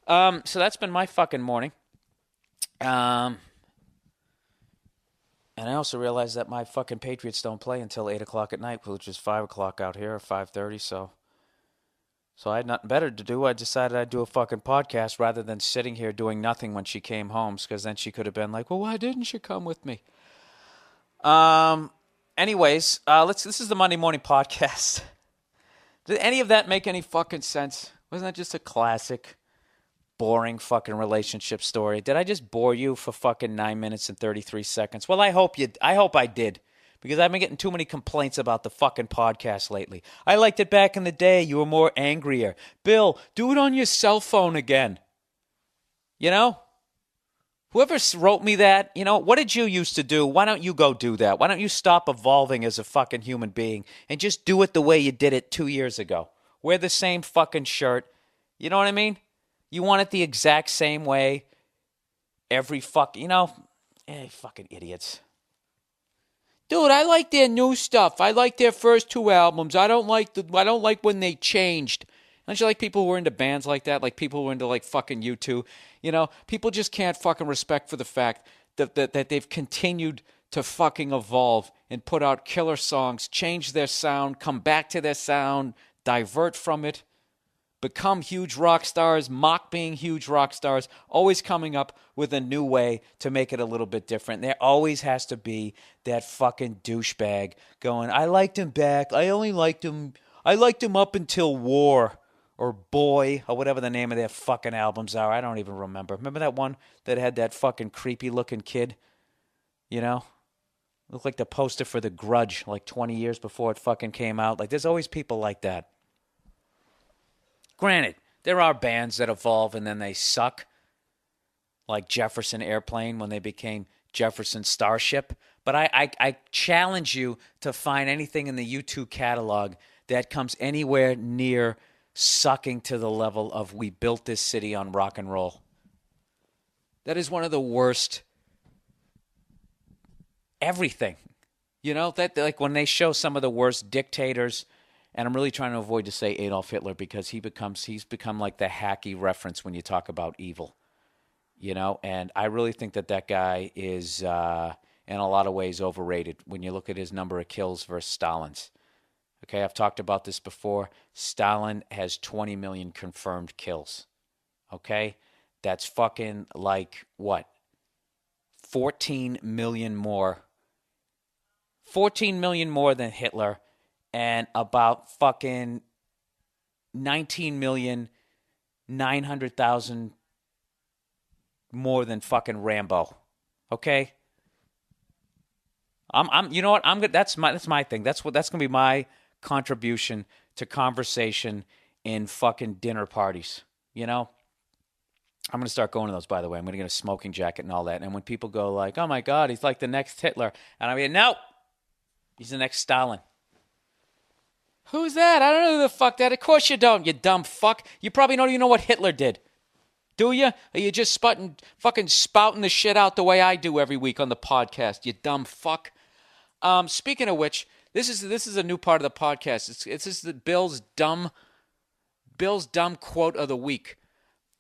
So that's been my fucking morning. And I also realized that my fucking Patriots don't play until 8 o'clock at night, which is 5 o'clock out here, or 5:30, So I had nothing better to do. I decided I'd do a fucking podcast rather than sitting here doing nothing when she came home, because then she could have been like, well, why didn't you come with me? Anyways, this is the Monday morning podcast. Did any of that make any fucking sense? Wasn't that just a classic, boring fucking relationship story? Did I just bore you for fucking 9 minutes and 33 seconds? Well, I hope I did. Because I've been getting too many complaints about the fucking podcast lately. I liked it back in the day. You were more angrier. Bill, do it on your cell phone again. You know? Whoever wrote me that, you know, what did you used to do? Why don't you go do that? Why don't you stop evolving as a fucking human being and just do it the way you did it 2 years ago? Wear the same fucking shirt. You know what I mean? You want it the exact same way every fucking, fucking idiots. Dude, I like their new stuff. I like their first two albums. I don't like when they changed. Don't you like people who are into bands like that? Like people who are into like fucking U2. You know, people just can't fucking respect for the fact that they've continued to fucking evolve and put out killer songs, change their sound, come back to their sound, divert from it, become huge rock stars, mock being huge rock stars, always coming up with a new way to make it a little bit different. There always has to be that fucking douchebag going, I liked him back. I liked him up until War or Boy or whatever the name of their fucking albums are. I don't even remember. Remember that one that had that fucking creepy looking kid? You know? Looked like the poster for The Grudge like 20 years before it fucking came out. Like there's always people like that. Granted, there are bands that evolve and then they suck, like Jefferson Airplane when they became Jefferson Starship. But I challenge you to find anything in the U2 catalog that comes anywhere near sucking to the level of We Built This City on Rock and Roll. That is one of the worst everything. You know, that like when they show some of the worst dictators. And I'm really trying to avoid to say Adolf Hitler because he's become like the hacky reference when you talk about evil, you know. And I really think that guy is, in a lot of ways, overrated when you look at his number of kills versus Stalin's. Okay, I've talked about this before. Stalin has 20 million confirmed kills. Okay, that's fucking like what? 14 million more. 14 million more than Hitler. And about fucking 19,900,000 more than fucking Rambo. Okay? You know what? That's my thing. That's gonna be my contribution to conversation in fucking dinner parties. You know? I'm gonna start going to those, by the way. I'm gonna get a smoking jacket and all that. And when people go like, oh my God, he's like the next Hitler. And I mean, no, he's the next Stalin. Who's that? I don't know who the fuck that. Of course you don't, you dumb fuck. You probably don't even know what Hitler did. Do you? Are you just fucking spouting the shit out the way I do every week on the podcast, you dumb fuck? Speaking of which, this is a new part of the podcast. It's just the Bill's dumb quote of the week.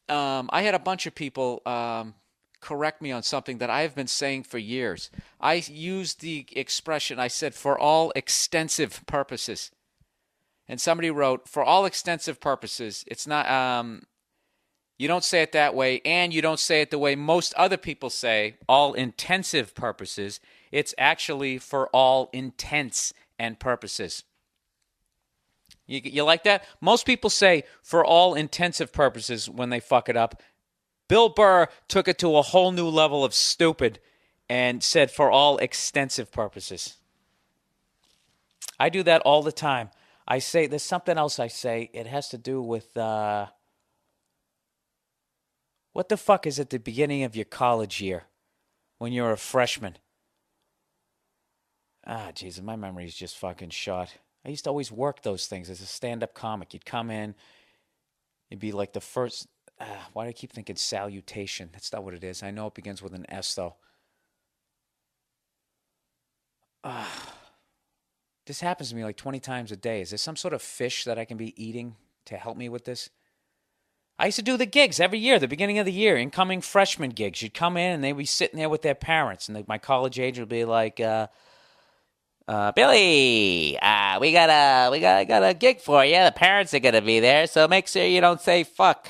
I had a bunch of people correct me on something that I have been saying for years. I used the expression, I said, for all extensive purposes. And somebody wrote, for all extensive purposes, it's not, you don't say it that way, and you don't say it the way most other people say, all intensive purposes. It's actually for all intents and purposes. You like that? Most people say for all intensive purposes when they fuck it up. Bill Burr took it to a whole new level of stupid and said for all extensive purposes. I do that all the time. I say, there's something else I say. It has to do with, what the fuck is at the beginning of your college year when you're a freshman? Jesus, my memory is just fucking shot. I used to always work those things as a stand-up comic. You'd come in, it'd be like the first, Why do I keep thinking salutation? That's not what it is. I know it begins with an S, though. This happens to me like 20 times a day. Is there some sort of fish that I can be eating to help me with this? I used to do the gigs every year, the beginning of the year, incoming freshman gigs. You'd come in and they'd be sitting there with their parents, and my college agent would be like, Billy, we got a gig for you. The parents are gonna be there, so make sure you don't say fuck.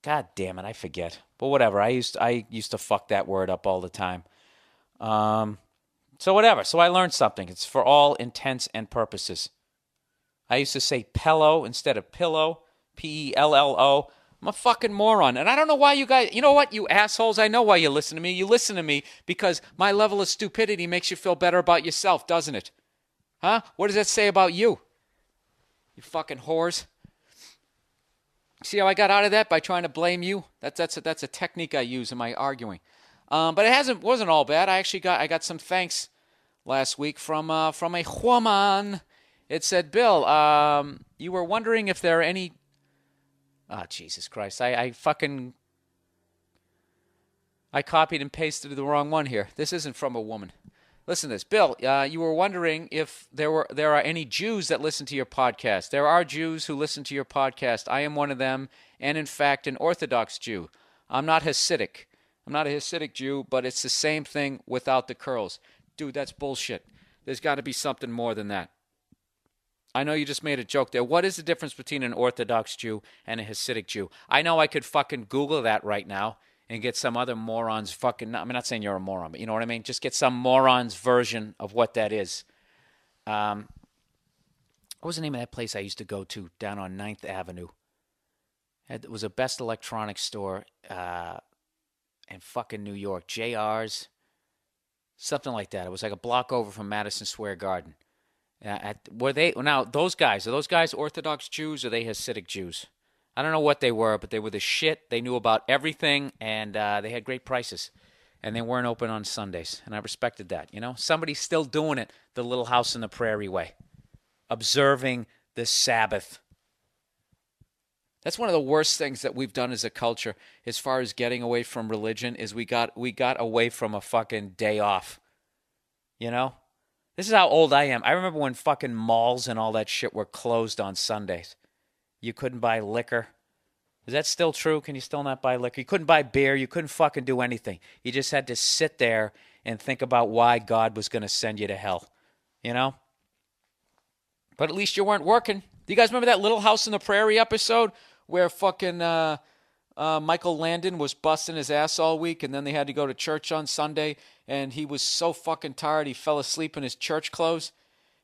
God damn it, I forget. But whatever. I used to fuck that word up all the time. So whatever. So I learned something. It's for all intents and purposes. I used to say pillow instead of pillow. Pello. I'm a fucking moron. And I don't know why you guys, you know what, you assholes, I know why you listen to me. You listen to me because my level of stupidity makes you feel better about yourself, doesn't it? Huh? What does that say about you? You fucking whores. See how I got out of that? By trying to blame you? That's a technique I use in my arguing. But it wasn't all bad. I got some thanks last week from a woman. It said, Bill, you were wondering if there are any... Oh, Jesus Christ. I copied and pasted the wrong one here. This isn't from a woman. Listen to this. Bill, you were wondering if there are any Jews that listen to your podcast. There are Jews who listen to your podcast. I am one of them, and in fact, an Orthodox Jew. I'm not Hasidic. I'm not a Hasidic Jew, but it's the same thing without the curls. Dude, that's bullshit. There's got to be something more than that. I know you just made a joke there. What is the difference between an Orthodox Jew and a Hasidic Jew? I know I could fucking Google that right now and get some other moron's fucking... I'm not saying you're a moron, but you know what I mean? Just get some moron's version of what that is. What was the name of that place I used to go to down on 9th Avenue? It was a Best Electronics store in fucking New York. JR's. Something like that. It was like a block over from Madison Square Garden. Now, those guys, are those guys Orthodox Jews or are they Hasidic Jews? I don't know what they were, but they were the shit. They knew about everything, and they had great prices. And they weren't open on Sundays, and I respected that, you know? Somebody's still doing it the Little House in the Prairie way, observing the Sabbath. That's one of the worst things that we've done as a culture as far as getting away from religion is we got away from a fucking day off, you know? This is how old I am. I remember when fucking malls and all that shit were closed on Sundays. You couldn't buy liquor. Is that still true? Can you still not buy liquor? You couldn't buy beer. You couldn't fucking do anything. You just had to sit there and think about why God was going to send you to hell. You know? But at least you weren't working. Do you guys remember that Little House in the Prairie episode where fucking Michael Landon was busting his ass all week and then they had to go to church on Sunday and he was so fucking tired he fell asleep in his church clothes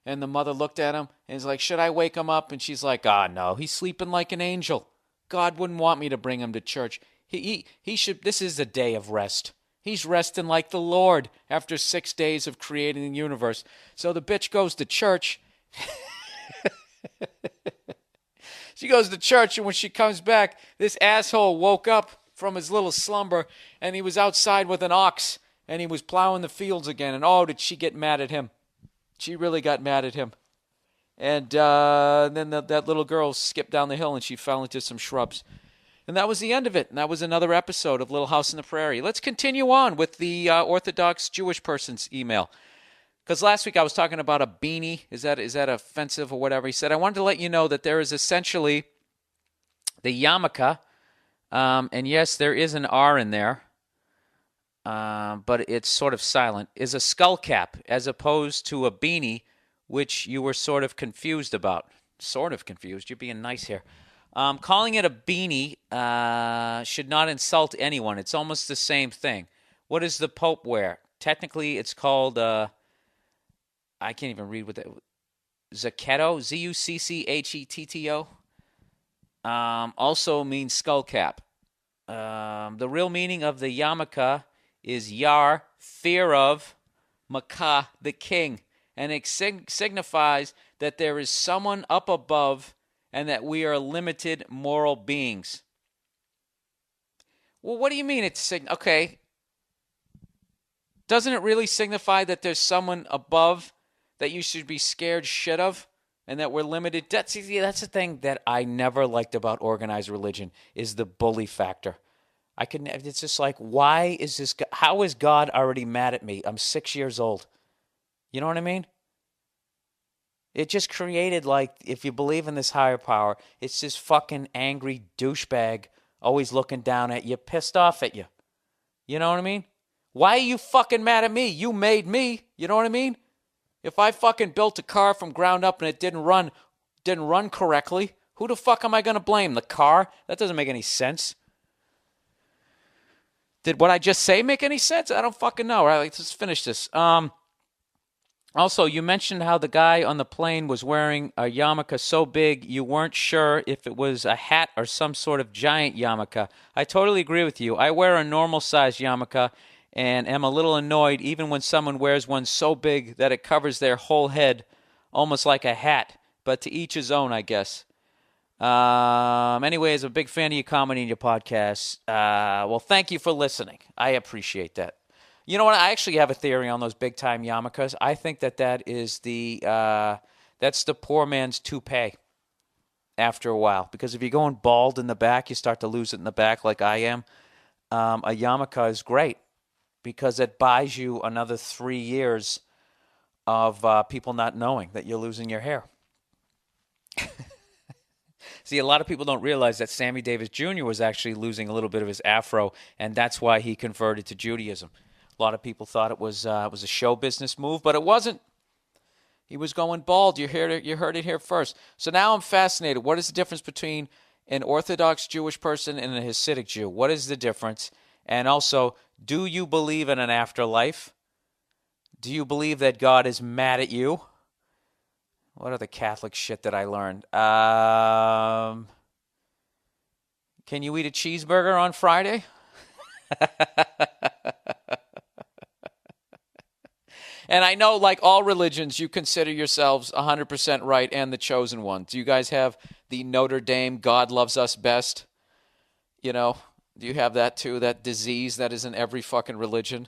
and the mother looked at him and he's like, should I wake him up? And she's like, no, he's sleeping like an angel. God wouldn't want me to bring him to church. He should. This is a day of rest. He's resting like the Lord after 6 days of creating the universe. So the bitch goes to church. She goes to church, and when she comes back, this asshole woke up from his little slumber, and he was outside with an ox, and he was plowing the fields again. And oh, did she get mad at him. She really got mad at him. And then that little girl skipped down the hill, and she fell into some shrubs. And that was the end of it. And that was another episode of Little House in the Prairie. Let's continue on with the Orthodox Jewish person's email. Because last week I was talking about a beanie. Is that offensive or whatever? He said, I wanted to let you know that there is essentially the yarmulke. And yes, there is an R in there. But it's sort of silent. Is a skull cap as opposed to a beanie, which you were sort of confused about. Sort of confused. You're being nice here. Calling it a beanie should not insult anyone. It's almost the same thing. What does the Pope wear? Technically, it's called... I can't even read what that... Zucchetto? Zucchetto? Also means skull cap. The real meaning of the yarmulke is Yar, fear of, Makah, the king. And it signifies that there is someone up above and that we are limited moral beings. Well, what do you mean it's... Okay. Doesn't it really signify that there's someone above that you should be scared shit of? and that we're limited. That's the thing that I never liked about organized religion is the bully factor. It's just like, why is this? How is God already mad at me? I'm 6 years old. You know what I mean? It just created, like, if you believe in this higher power, it's this fucking angry douchebag always looking down at you, pissed off at you. You know what I mean? Why are you fucking mad at me? You made me. You know what I mean? If I fucking built a car from ground up and it didn't run correctly, who the fuck am I going to blame? The car? That doesn't make any sense. Did what I just say make any sense? I don't fucking know. All right, let's just finish this. Also, you mentioned how the guy on the plane was wearing a yarmulke so big you weren't sure if it was a hat or some sort of giant yarmulke. I totally agree with you. I wear a normal-sized yarmulke and am a little annoyed even when someone wears one so big that it covers their whole head, almost like a hat. But to each his own, I guess. Anyways, I'm a big fan of your comedy and your podcast. Well, thank you for listening. I appreciate that. You know what? I actually have a theory on those big-time yarmulkes. I think that is that's the poor man's toupee after a while. Because if you're going bald in the back, you start to lose it in the back like I am. A yarmulke is great because it buys you another 3 years of people not knowing that you're losing your hair. See, a lot of people don't realize that Sammy Davis Jr. was actually losing a little bit of his afro, and that's why he converted to Judaism. A lot of people thought it was a show business move, but it wasn't. He was going bald. You heard it here first. So now I'm fascinated. What is the difference between an Orthodox Jewish person and a Hasidic Jew? What is the difference? And also, do you believe in an afterlife? Do you believe that God is mad at you? What other Catholic shit that I learned? Can you eat a cheeseburger on Friday? And I know, like all religions, you consider yourselves 100% right and the chosen one. Do you guys have the Notre Dame, God loves us best? You know, do you have that too, that disease that is in every fucking religion?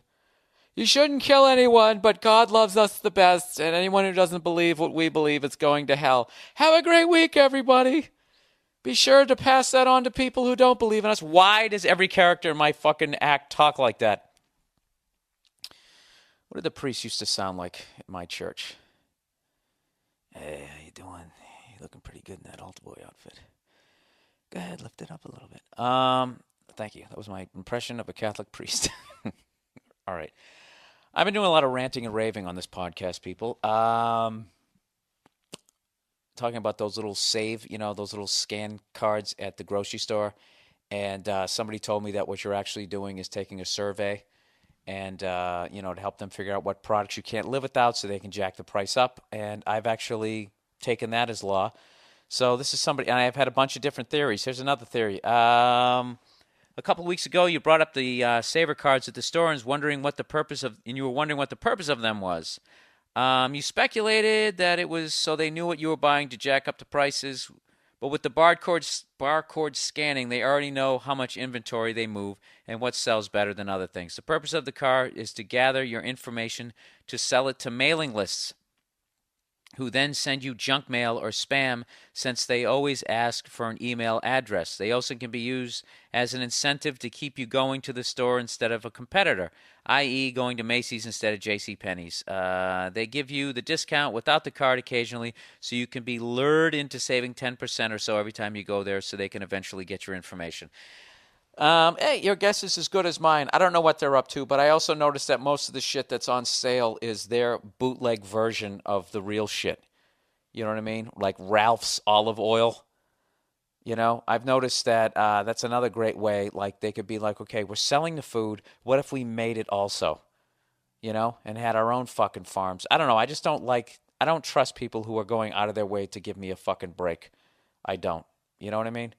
You shouldn't kill anyone, but God loves us the best, and anyone who doesn't believe what we believe is going to hell. Have a great week, everybody. Be sure to pass that on to people who don't believe in us. Why does every character in my fucking act talk like that? What did the priest used to sound like at my church? Hey, how you doing? You're looking pretty good in that altar boy outfit. Go ahead, lift it up a little bit. Thank you. That was my impression of a Catholic priest. All right. I've been doing a lot of ranting and raving on this podcast, people. Talking about those little those little scan cards at the grocery store. And somebody told me that what you're actually doing is taking a survey and, to help them figure out what products you can't live without so they can jack the price up. And I've actually taken that as law. So this is somebody, and I've had a bunch of different theories. Here's another theory. A couple of weeks ago, you brought up the Saver cards at the store and you were wondering what the purpose of them was. You speculated that it was so they knew what you were buying to jack up the prices. But with the barcode scanning, they already know how much inventory they move and what sells better than other things. The purpose of the card is to gather your information to sell it to mailing lists, who then send you junk mail or spam since they always ask for an email address. They also can be used as an incentive to keep you going to the store instead of a competitor, i.e. going to Macy's instead of JCPenney's. They give you the discount without the card occasionally so you can be lured into saving 10% or so every time you go there so they can eventually get your information. Hey, your guess is as good as mine. I don't know what they're up to, but I also noticed that most of the shit that's on sale is their bootleg version of the real shit. You know what I mean? Like Ralph's olive oil. You know, I've noticed that that's another great way. Like they could be like, okay, we're selling the food. What if we made it also? You know, and had our own fucking farms. I don't know. I don't trust people who are going out of their way to give me a fucking break. I don't. You know what I mean?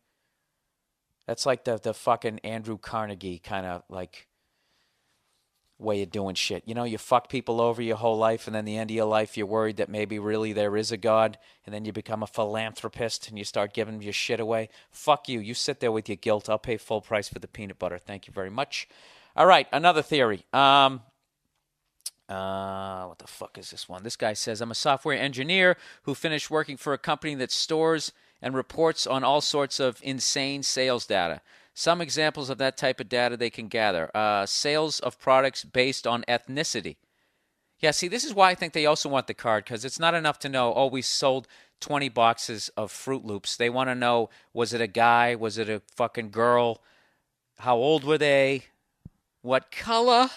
That's like the fucking Andrew Carnegie kind of like way of doing shit. You know, you fuck people over your whole life, and then the end of your life, you're worried that maybe really there is a God, and then you become a philanthropist, and you start giving your shit away. Fuck you. You sit there with your guilt. I'll pay full price for the peanut butter. Thank you very much. All right, another theory. What the fuck is this one? This guy says, I'm a software engineer who finished working for a company that stores and reports on all sorts of insane sales data. Some examples of that type of data they can gather. Sales of products based on ethnicity. Yeah, see, this is why I think they also want the card, because it's not enough to know, we sold 20 boxes of Fruit Loops. They want to know, was it a guy? Was it a fucking girl? How old were they? What color?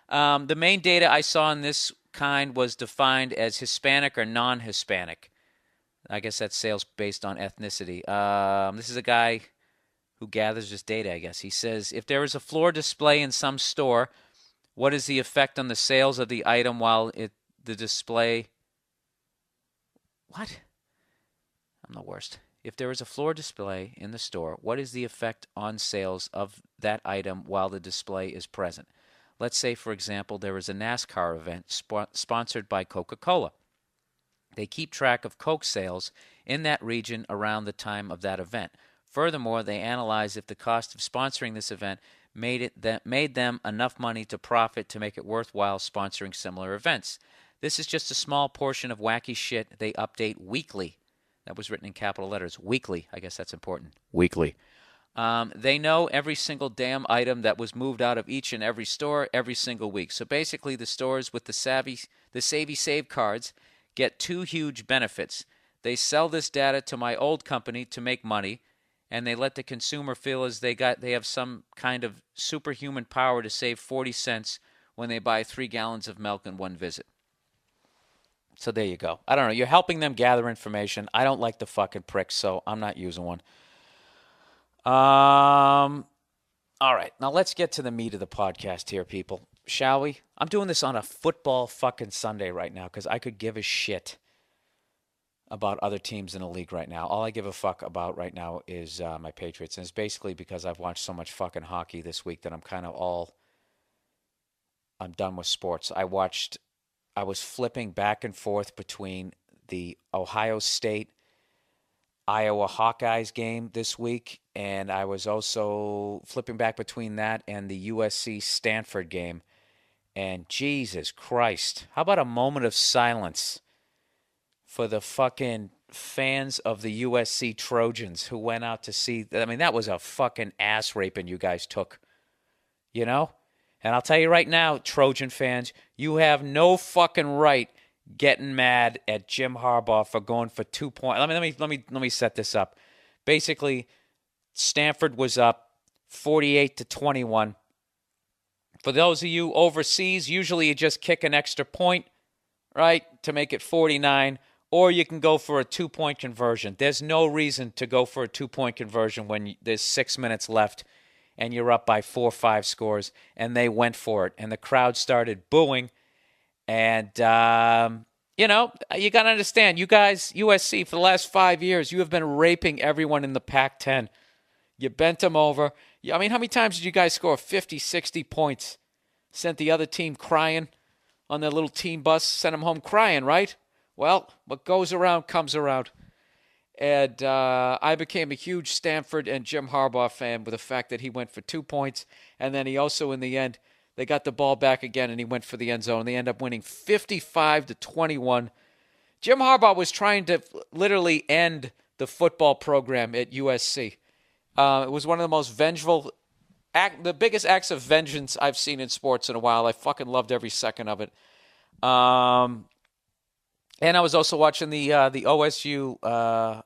The main data I saw in this kind was defined as Hispanic or non-Hispanic. I guess that's sales based on ethnicity. This is a guy who gathers this data, I guess. He says, if there is a floor display in some store, what is the effect on the sales of the item while the display... What? I'm the worst. If there is a floor display in the store, what is the effect on sales of that item while the display is present? Let's say, for example, there is a NASCAR event sponsored by Coca-Cola. They keep track of Coke sales in that region around the time of that event. Furthermore, they analyze if the cost of sponsoring this event made them enough money to profit to make it worthwhile sponsoring similar events. This is just a small portion of wacky shit they update weekly. That was written in capital letters. Weekly. I guess that's important. Weekly. They know every single damn item that was moved out of each and every store every single week. So basically, the stores with the Savvy Save cards get two huge benefits. They sell this data to my old company to make money, and they let the consumer feel as they have some kind of superhuman power to save 40 cents when they buy 3 gallons of milk in one visit. So there you go. I don't know. You're helping them gather information. I don't like the fucking pricks, so I'm not using one. All right. Now let's get to the meat of the podcast here, people. Shall we? I'm doing this on a football fucking Sunday right now because I could give a shit about other teams in the league right now. All I give a fuck about right now is my Patriots. And it's basically because I've watched so much fucking hockey this week that I'm done with sports. I was flipping back and forth between the Ohio State Iowa Hawkeyes game this week, and I was also flipping back between that and the USC Stanford game. And Jesus Christ, how about a moment of silence for the fucking fans of the USC Trojans who went out to see? I mean, that was a fucking ass raping you guys took, you know? And I'll tell you right now, Trojan fans, you have no fucking right getting mad at Jim Harbaugh for going for 2 points. Let me set this up. Basically, Stanford was up 48-21. For those of you overseas, usually you just kick an extra point, right, to make it 49, or you can go for a 2-point conversion. There's no reason to go for a 2-point conversion when there's 6 minutes left and you're up by 4 or 5 scores, and they went for it, and the crowd started booing. And, you know, you got to understand, you guys, USC, for the last 5 years, you have been raping everyone in the Pac-10. You bent them over. I mean, how many times did you guys score 50, 60 points? Sent the other team crying on their little team bus, sent them home crying, right? Well, what goes around comes around. And I became a huge Stanford and Jim Harbaugh fan with the fact that he went for 2 points, and then he also, in the end, they got the ball back again, and he went for the end zone. They end up winning 55-21. Jim Harbaugh was trying to literally end the football program at USC. It was one of the most vengeful, the biggest acts of vengeance I've seen in sports in a while. I fucking loved every second of it. And I was also watching the OSU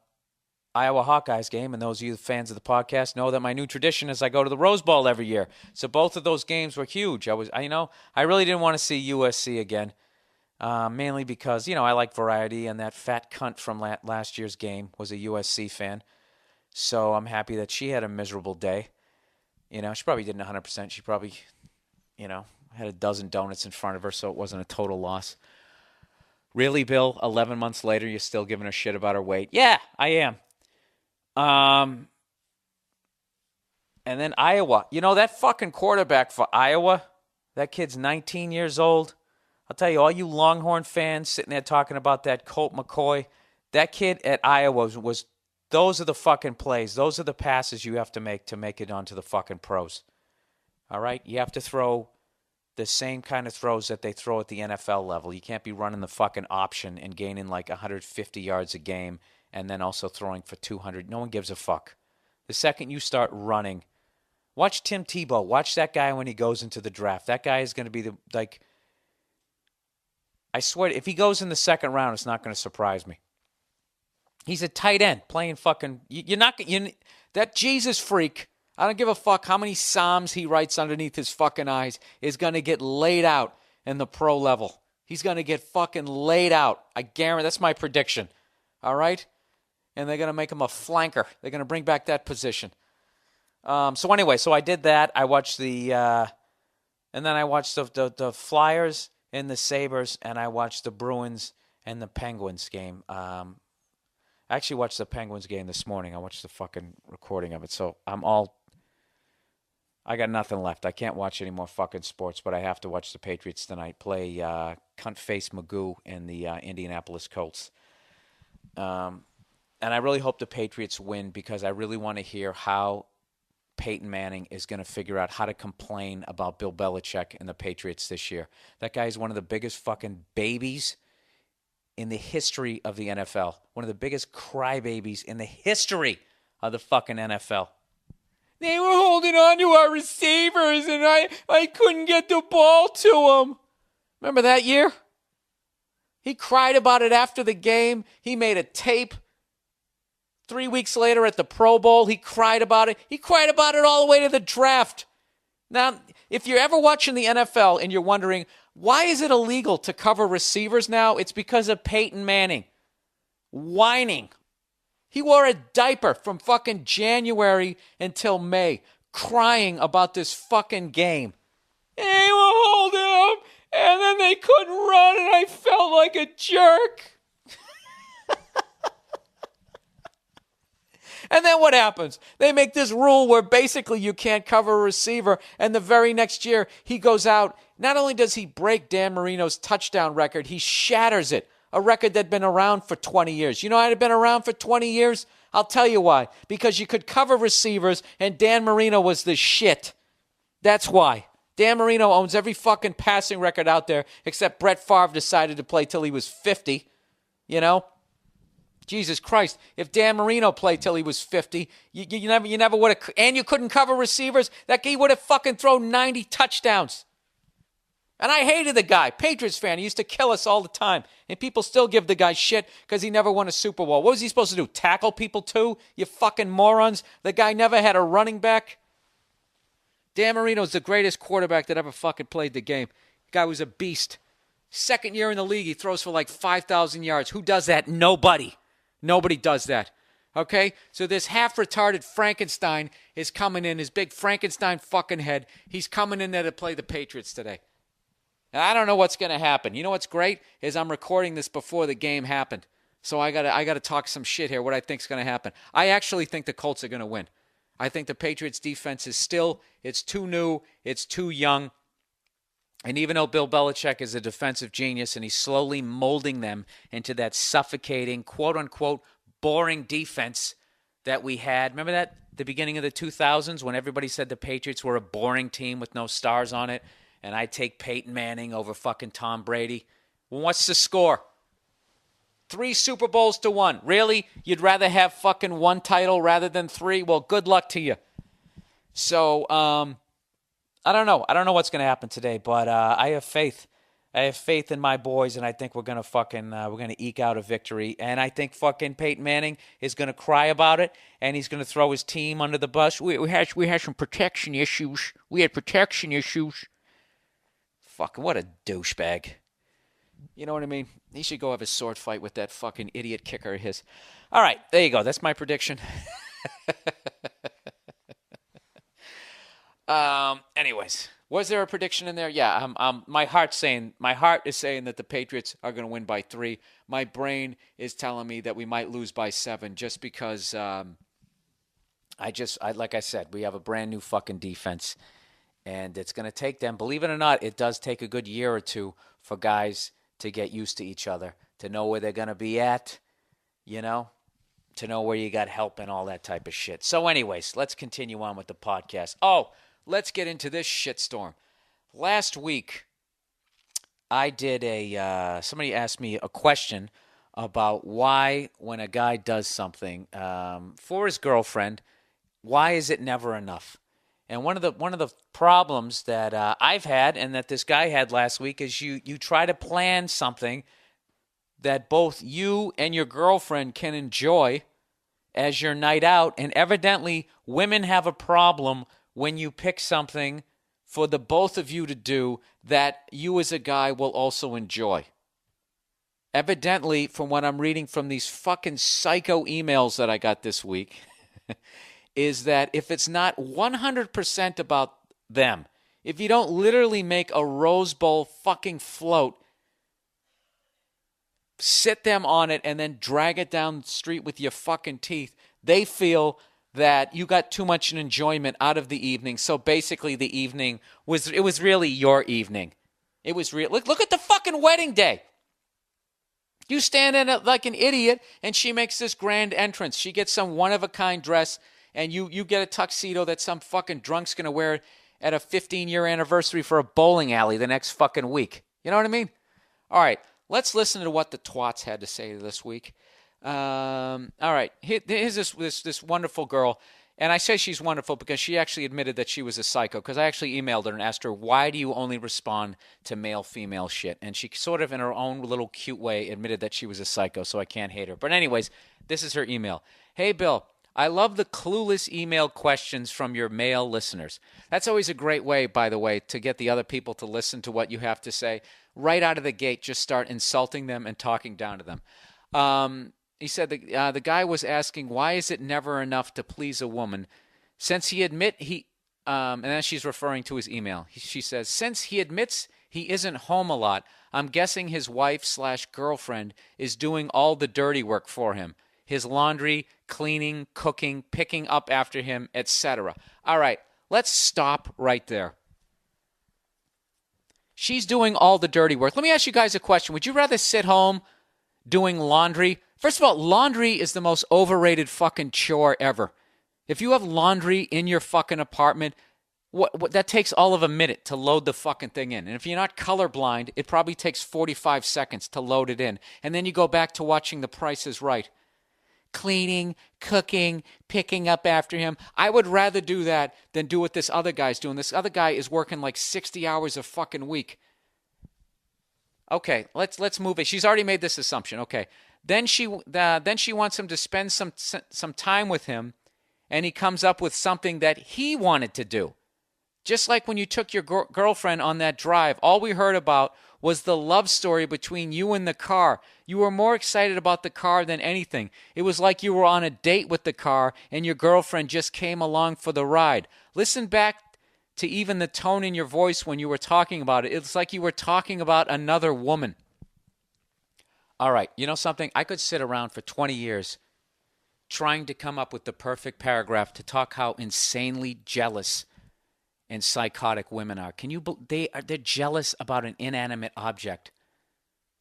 Iowa Hawkeyes game, and those of you fans of the podcast know that my new tradition is I go to the Rose Bowl every year. So both of those games were huge. I really didn't want to see USC again, mainly because, you know, I like variety, and that fat cunt from last year's game was a USC fan. So I'm happy that she had a miserable day. You know, she probably didn't 100%. She probably, you know, had a dozen donuts in front of her, so it wasn't a total loss. Really, Bill, 11 months later, you're still giving a shit about her weight? Yeah, I am. And then Iowa. You know, that fucking quarterback for Iowa, that kid's 19 years old. I'll tell you, all you Longhorn fans sitting there talking about that Colt McCoy, that kid at Iowa was those are the fucking plays. Those are the passes you have to make it onto the fucking pros. All right? You have to throw the same kind of throws that they throw at the NFL level. You can't be running the fucking option and gaining like 150 yards a game and then also throwing for 200. No one gives a fuck. The second you start running, watch Tim Tebow. Watch that guy when he goes into the draft. That guy is going to be I swear, if he goes in the second round, it's not going to surprise me. He's a tight end playing fucking. That Jesus freak. I don't give a fuck how many psalms he writes underneath his fucking eyes is going to get laid out in the pro level. He's going to get fucking laid out. I guarantee. That's my prediction. All right? And they're going to make him a flanker. They're going to bring back that position. So anyway, I did that. I watched and then I watched the Flyers and the Sabres, and I watched the Bruins and the Penguins game. I actually watched the Penguins game this morning. I watched the fucking recording of it. So I got nothing left. I can't watch any more fucking sports, but I have to watch the Patriots tonight play cunt-face Magoo and the Indianapolis Colts. And I really hope the Patriots win because I really want to hear how Peyton Manning is going to figure out how to complain about Bill Belichick and the Patriots this year. That guy is one of the biggest fucking babies in the history of the NFL. One of the biggest crybabies in the history of the fucking NFL. They were holding on to our receivers, and I couldn't get the ball to them. Remember that year? He cried about it after the game. He made a tape. 3 weeks later at the Pro Bowl, he cried about it. He cried about it all the way to the draft. Now, if you're ever watching the NFL and you're wondering, why is it illegal to cover receivers now? It's because of Peyton Manning whining. He wore a diaper from fucking January until May, crying about this fucking game. They were holding him, and then they couldn't run, and I felt like a jerk. And then what happens? They make this rule where basically you can't cover a receiver, and the very next year he goes out. Not only does he break Dan Marino's touchdown record, he shatters it, a record that had been around for 20 years. You know how it had been around for 20 years? I'll tell you why. Because you could cover receivers, and Dan Marino was the shit. That's why. Dan Marino owns every fucking passing record out there, except Brett Favre decided to play till he was 50, you know? Jesus Christ, if Dan Marino played till he was 50, you never would have, and you couldn't cover receivers, that guy would have fucking thrown 90 touchdowns. And I hated the guy, Patriots fan. He used to kill us all the time. And people still give the guy shit because he never won a Super Bowl. What was he supposed to do, tackle people too? You fucking morons. The guy never had a running back. Dan Marino's the greatest quarterback that ever fucking played the game. The guy was a beast. Second year in the league, he throws for like 5,000 yards. Who does that? Nobody. Nobody does that, okay? So this half-retarded Frankenstein is coming in, his big Frankenstein fucking head. He's coming in there to play the Patriots today. And I don't know what's going to happen. You know what's great is I'm recording this before the game happened. So I gotta talk some shit here, what I think's going to happen. I actually think the Colts are going to win. I think the Patriots defense is still, it's too new, it's too young. And even though Bill Belichick is a defensive genius and he's slowly molding them into that suffocating, quote-unquote, boring defense that we had. Remember that? The beginning of the 2000s when everybody said the Patriots were a boring team with no stars on it, and I'd take Peyton Manning over fucking Tom Brady. Well, what's the score? 3 Super Bowls to 1. Really? You'd rather have fucking 1 title rather than 3? Well, good luck to you. So, I don't know. I don't know what's going to happen today, but I have faith. I have faith in my boys, and I think we're going to fucking we're going to eke out a victory. And I think fucking Peyton Manning is going to cry about it, and he's going to throw his team under the bus. We had some protection issues. We had protection issues. Fucking what a douchebag. You know what I mean? He should go have a sword fight with that fucking idiot kicker of his. All right, there you go. That's my prediction. Anyways, was there a prediction in there? Yeah, my heart is saying that the Patriots are going to win by 3. My brain is telling me that we might lose by 7 just because like I said, we have a brand new fucking defense, and it's going to take them, believe it or not, it does take a good year or 2 for guys to get used to each other, to know where they're going to be at, you know, to know where you got help and all that type of shit. So anyways, let's continue on with the podcast. Oh, let's get into this shitstorm. Last week, I did somebody asked me a question about why, when a guy does something for his girlfriend, why is it never enough? And one of the problems that I've had and that this guy had last week is you try to plan something that both you and your girlfriend can enjoy as your night out, and evidently women have a problem when you pick something for the both of you to do that you as a guy will also enjoy. Evidently, from what I'm reading from these fucking psycho emails that I got this week, is that if it's not 100% about them, if you don't literally make a Rose Bowl fucking float, sit them on it, and then drag it down the street with your fucking teeth, they feel that you got too much enjoyment out of the evening. So basically the evening was really your evening. It was real. Look at the fucking wedding day. You stand in it like an idiot, and she makes this grand entrance. She gets some one-of-a-kind dress, and you get a tuxedo that some fucking drunk's going to wear at a 15-year anniversary for a bowling alley the next fucking week. You know what I mean? All right, let's listen to what the twats had to say this week. All right, here's this wonderful girl, and I say she's wonderful because she actually admitted that she was a psycho, because I actually emailed her and asked her, why do you only respond to male-female shit? And she sort of, in her own little cute way, admitted that she was a psycho, so I can't hate her. But anyways, this is her email. Hey, Bill, I love the clueless email questions from your male listeners. That's always a great way, by the way, to get the other people to listen to what you have to say. Right out of the gate, just start insulting them and talking down to them. He said the guy was asking, why is it never enough to please a woman? Since he and then she's referring to his email. She says, since he admits he isn't home a lot, I'm guessing his wife/girlfriend is doing all the dirty work for him. His laundry, cleaning, cooking, picking up after him, etc. All right, let's stop right there. She's doing all the dirty work. Let me ask you guys a question. Would you rather sit home doing laundry? First of all, laundry is the most overrated fucking chore ever. If you have laundry in your fucking apartment, what that takes all of a minute to load the fucking thing in. And if you're not colorblind, it probably takes 45 seconds to load it in. And then you go back to watching The Price is Right. Cleaning, cooking, picking up after him. I would rather do that than do what this other guy's doing. This other guy is working like 60 hours a fucking week. Okay, let's move it. She's already made this assumption. Okay. Then she wants him to spend some time with him, and he comes up with something that he wanted to do. Just like when you took your girlfriend on that drive, all we heard about was the love story between you and the car. You were more excited about the car than anything. It was like you were on a date with the car, and your girlfriend just came along for the ride. Listen back to even the tone in your voice when you were talking about it. It's like you were talking about another woman. All right, you know something? I could sit around for 20 years trying to come up with the perfect paragraph to talk how insanely jealous and psychotic women are. They're jealous about an inanimate object.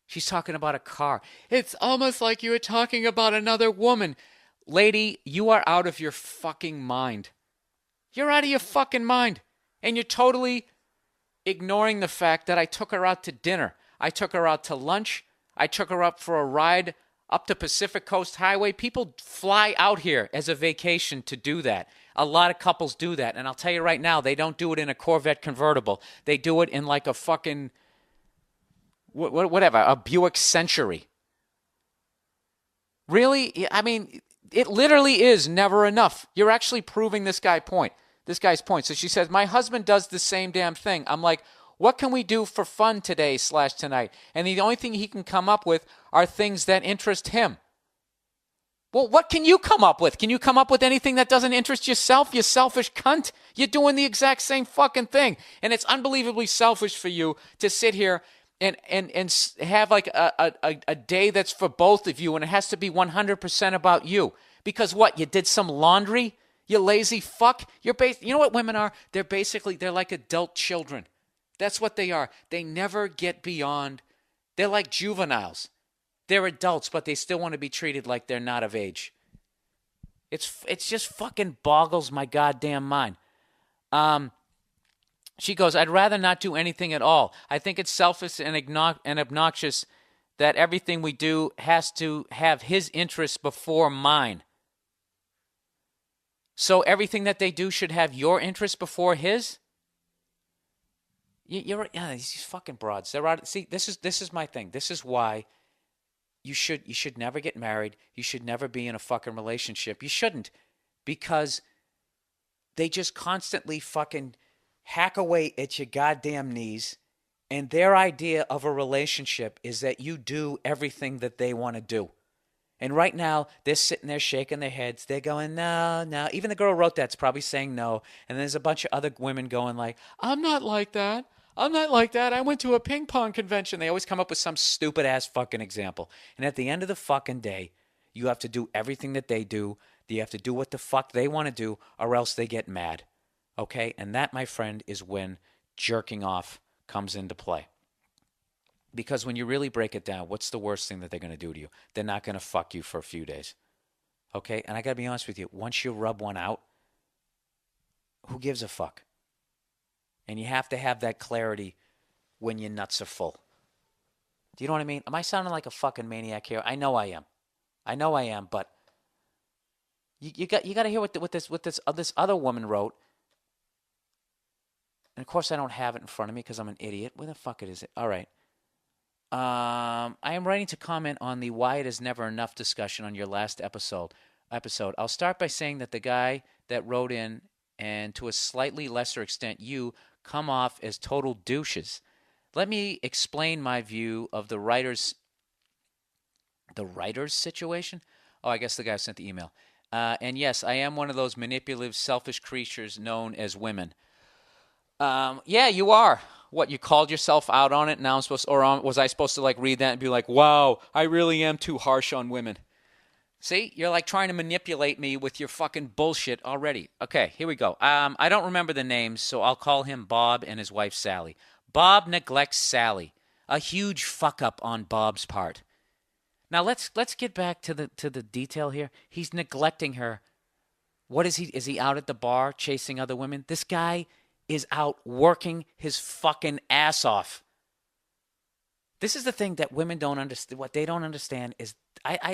She's talking about a car. It's almost like you were talking about another woman. Lady, you are out of your fucking mind. You're out of your fucking mind. And you're totally ignoring the fact that I took her out to dinner. I took her out to lunch. I took her up for a ride up the Pacific Coast Highway. People fly out here as a vacation to do that. A lot of couples do that. And I'll tell you right now, they don't do it in a Corvette convertible. They do it in like a fucking, whatever, a Buick Century. Really? I mean, it literally is never enough. You're actually proving this guy's point. So she says, my husband does the same damn thing. I'm like, what can we do for fun today/tonight? And the only thing he can come up with are things that interest him. Well, what can you come up with? Can you come up with anything that doesn't interest yourself, you selfish cunt? You're doing the exact same fucking thing. And it's unbelievably selfish for you to sit here and have like a day that's for both of you, and it has to be 100% about you. Because what? You did some laundry? You lazy fuck? You know what women are? They're like adult children. That's what they are. They never get beyond. They're like juveniles. They're adults, but they still want to be treated like they're not of age. It's just fucking boggles my goddamn mind. She goes, I'd rather not do anything at all. I think it's selfish and obnoxious that everything we do has to have his interests before mine. So everything that they do should have your interests before his? You're these fucking broads. They're out. See, this is my thing. This is why you should never get married. You should never be in a fucking relationship. You shouldn't, because they just constantly fucking hack away at your goddamn knees, and their idea of a relationship is that you do everything that they want to do. And right now, they're sitting there shaking their heads. They're going, no, no. Even the girl who wrote that's probably saying no. And there's a bunch of other women going like, I'm not like that. I'm not like that. I went to a ping pong convention. They always come up with some stupid ass fucking example. And at the end of the fucking day, you have to do everything that they do. You have to do what the fuck they want to do, or else they get mad. Okay? And that, my friend, is when jerking off comes into play. Because when you really break it down, what's the worst thing that they're going to do to you? They're not going to fuck you for a few days. Okay? And I got to be honest with you. Once you rub one out, who gives a fuck? And you have to have that clarity when your nuts are full. Do you know what I mean? Am I sounding like a fucking maniac here? I know I am. But you got to hear what this other woman wrote. And of course I don't have it in front of me because I'm an idiot. Where the fuck is it? All right. I am writing to comment on the why it is never enough discussion on your last episode. I'll start by saying that the guy that wrote in, and to a slightly lesser extent you, come off as total douches. Let me explain my view of the writer's situation. Oh, I guess the guy who sent the email. And yes, I am one of those manipulative, selfish creatures known as women. Yeah, you are. What, you called yourself out on it? Now was I supposed to like read that and be like, wow, I really am too harsh on women? See, you're like trying to manipulate me with your fucking bullshit already. Okay, here we go. I don't remember the names, so I'll call him Bob and his wife Sally. Bob neglects Sally. A huge fuck up on Bob's part. Now let's get back to the detail here. He's neglecting her. What is he? Is he out at the bar chasing other women? This guy is out working his fucking ass off. This is the thing that women don't understand. What they don't understand is,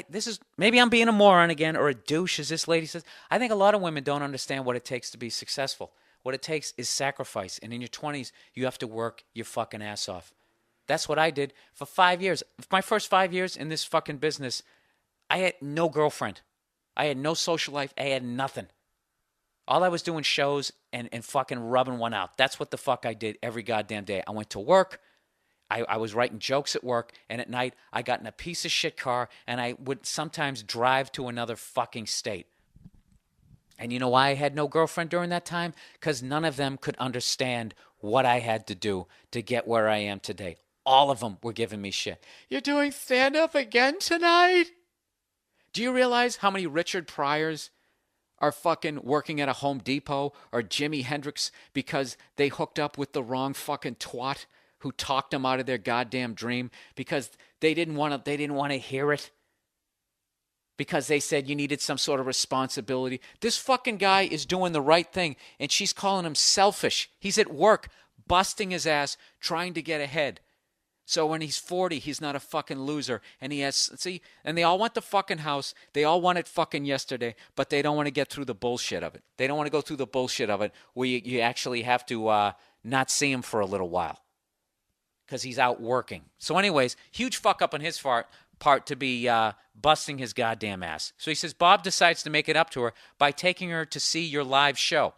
this is, maybe I'm being a moron again, or a douche, as this lady says. I think a lot of women don't understand what it takes to be successful. What it takes is sacrifice. And in your 20s, you have to work your fucking ass off. That's what I did for 5 years. My first 5 years in this fucking business, I had no girlfriend. I had no social life. I had nothing. All I was doing shows and fucking rubbing one out. That's what the fuck I did every goddamn day. I went to work. I was writing jokes at work, and at night I got in a piece of shit car, and I would sometimes drive to another fucking state. And you know why I had no girlfriend during that time? Because none of them could understand what I had to do to get where I am today. All of them were giving me shit. You're doing stand-up again tonight? Do you realize how many Richard Pryors are fucking working at a Home Depot or Jimi Hendrix because they hooked up with the wrong fucking twat who talked them out of their goddamn dream because they didn't want to hear it, because they said you needed some sort of responsibility. This fucking guy is doing the right thing, and she's calling him selfish. He's at work busting his ass trying to get ahead. So when he's 40, he's not a fucking loser. And and they all want the fucking house. They all want it fucking yesterday, but they don't want to get through the bullshit of it. They don't want to go through the bullshit of it where you actually have to not see him for a little while because he's out working. So anyways, huge fuck up on his part to be busting his goddamn ass. So he says, Bob decides to make it up to her by taking her to see your live show.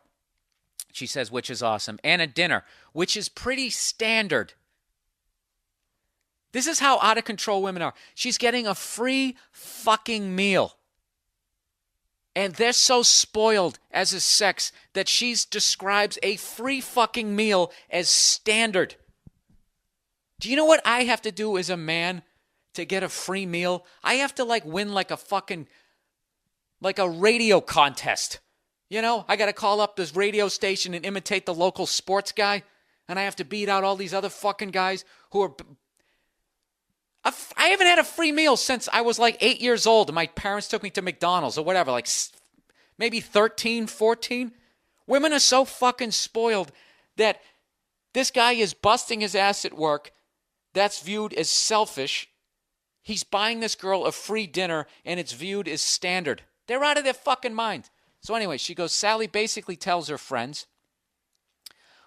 She says, which is awesome. And a dinner, which is pretty standard. This is how out of control women are. She's getting a free fucking meal. And they're so spoiled as a sex that she describes a free fucking meal as standard. Do you know what I have to do as a man to get a free meal? I have to win a radio contest. You know, I got to call up this radio station and imitate the local sports guy. And I have to beat out all these other fucking guys who are... I haven't had a free meal since I was 8 years old and my parents took me to McDonald's or whatever, maybe 13, 14. Women are so fucking spoiled that This guy is busting his ass at work. That's viewed as selfish. He's buying this girl a free dinner, and it's viewed as standard. They're out of their fucking mind. So anyway, she goes, Sally basically tells her friends,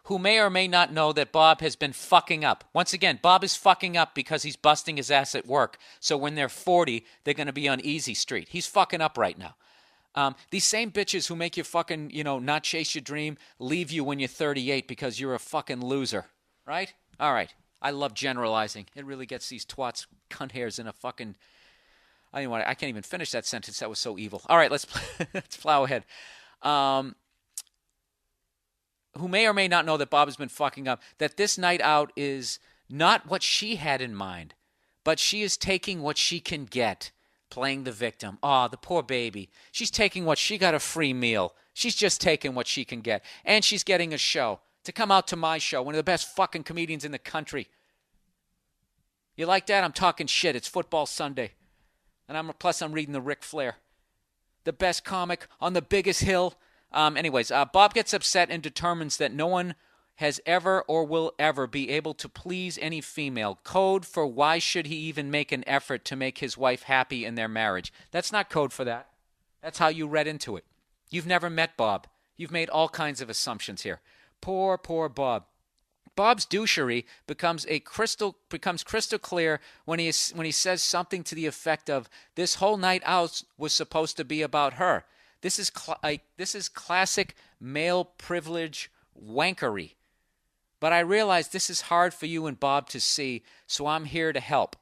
who may or may not know, that Bob has been fucking up. Once again, Bob is fucking up because he's busting his ass at work. So when they're 40, they're going to be on easy street. He's fucking up right now. These same bitches who make you fucking, not chase your dream, leave you when you're 38 because you're a fucking loser. Right? All right. I love generalizing. It really gets these twats, cunt hairs in a fucking... I can't even finish that sentence. That was so evil. All right, let's plow ahead. Who may or may not know that Bob has been fucking up, that this night out is not what she had in mind, but she is taking what she can get, playing the victim. Oh, the poor baby. She's taking what she got, a free meal. She's just taking what she can get. And she's getting a show. To come out to my show, one of the best fucking comedians in the country. You like that? I'm talking shit. It's football Sunday. And plus I'm reading the Ric Flair. The best comic on the biggest hill. Bob gets upset and determines that no one has ever or will ever be able to please any female. Code for why should he even make an effort to make his wife happy in their marriage. That's not code for that. That's how you read into it. You've never met Bob. You've made all kinds of assumptions here. Poor Bob. Bob's douchery becomes crystal clear when he says something to the effect of, "This whole night out was supposed to be about her." This is classic male privilege wankery. But I realize this is hard for you and Bob to see, so I'm here to help.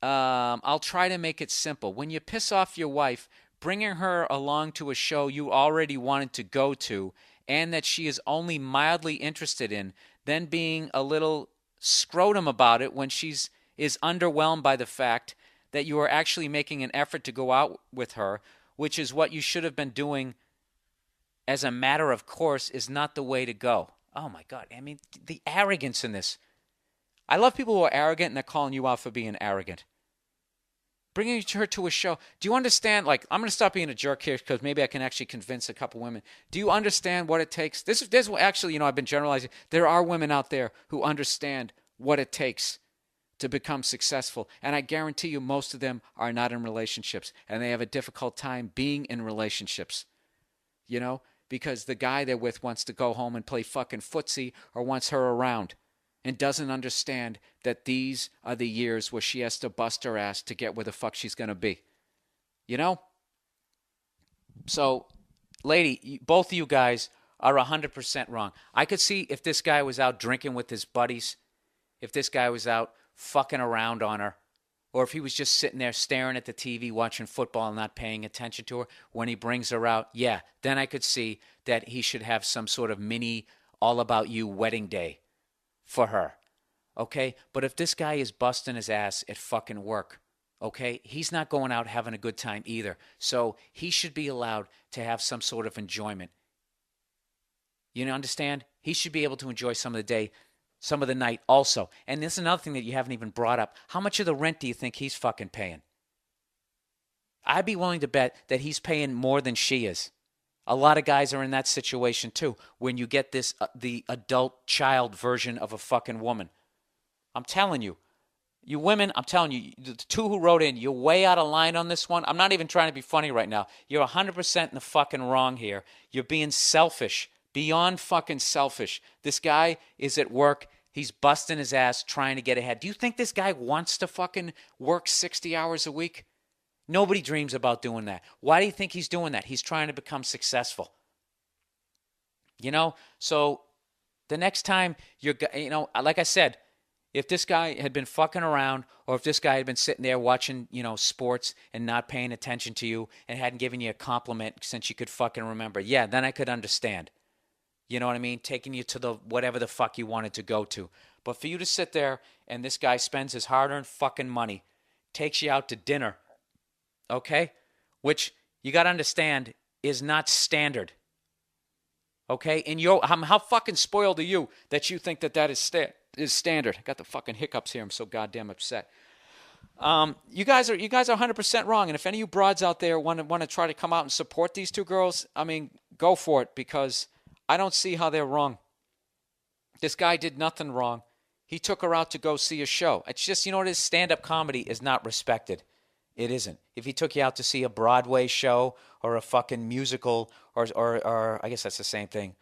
I'll try to make it simple. When you piss off your wife, bringing her along to a show you already wanted to go to and that she is only mildly interested in, then being a little scrotum about it when is underwhelmed by the fact that you are actually making an effort to go out with her, which is what you should have been doing as a matter of course, is not the way to go. Oh my God. I mean, the arrogance in this. I love people who are arrogant and they're calling you out for being arrogant. Bringing her to a show. Do you understand? I'm going to stop being a jerk here because maybe I can actually convince a couple women. Do you understand what it takes? Actually, I've been generalizing. There are women out there who understand what it takes to become successful. And I guarantee you most of them are not in relationships. And they have a difficult time being in relationships. Because the guy they're with wants to go home and play fucking footsie or wants her around. And doesn't understand that these are the years where she has to bust her ass to get where the fuck she's going to be. So, lady, both of you guys are 100% wrong. I could see if this guy was out drinking with his buddies, if this guy was out fucking around on her, or if he was just sitting there staring at the TV watching football and not paying attention to her when he brings her out, yeah, then I could see that he should have some sort of mini all-about-you wedding day for her, okay? But if this guy is busting his ass at fucking work, okay, he's not going out having a good time either. So he should be allowed to have some sort of enjoyment. You understand? He should be able to enjoy some of the day, some of the night also. And this is another thing that you haven't even brought up. How much of the rent do you think he's fucking paying? I'd be willing to bet that he's paying more than she is. A lot of guys are in that situation too, when you get this, the adult child version of a fucking woman. I'm telling you. You women, I'm telling you, the two who wrote in, you're way out of line on this one. I'm not even trying to be funny right now. You're 100% in the fucking wrong here. You're being selfish, beyond fucking selfish. This guy is at work. He's busting his ass trying to get ahead. Do you think this guy wants to fucking work 60 hours a week? Nobody dreams about doing that. Why do you think he's doing that? He's trying to become successful. So the next time like I said, if this guy had been fucking around, or if this guy had been sitting there watching, sports and not paying attention to you and hadn't given you a compliment since you could fucking remember, yeah, then I could understand. You know what I mean? Taking you to the whatever the fuck you wanted to go to. But for you to sit there and this guy spends his hard-earned fucking money, takes you out to dinner, okay? Which you got to understand is not standard. Okay? And how fucking spoiled are you that you think that is standard? I got the fucking hiccups here. I'm so goddamn upset. You guys are 100% wrong. And if any of you broads out there want to try to come out and support these two girls, I mean, go for it, because I don't see how they're wrong. This guy did nothing wrong. He took her out to go see a show. It's just, you know what it is? Stand-up comedy is not respected. It isn't. If he took you out to see a Broadway show or a fucking musical or I guess that's the same thing.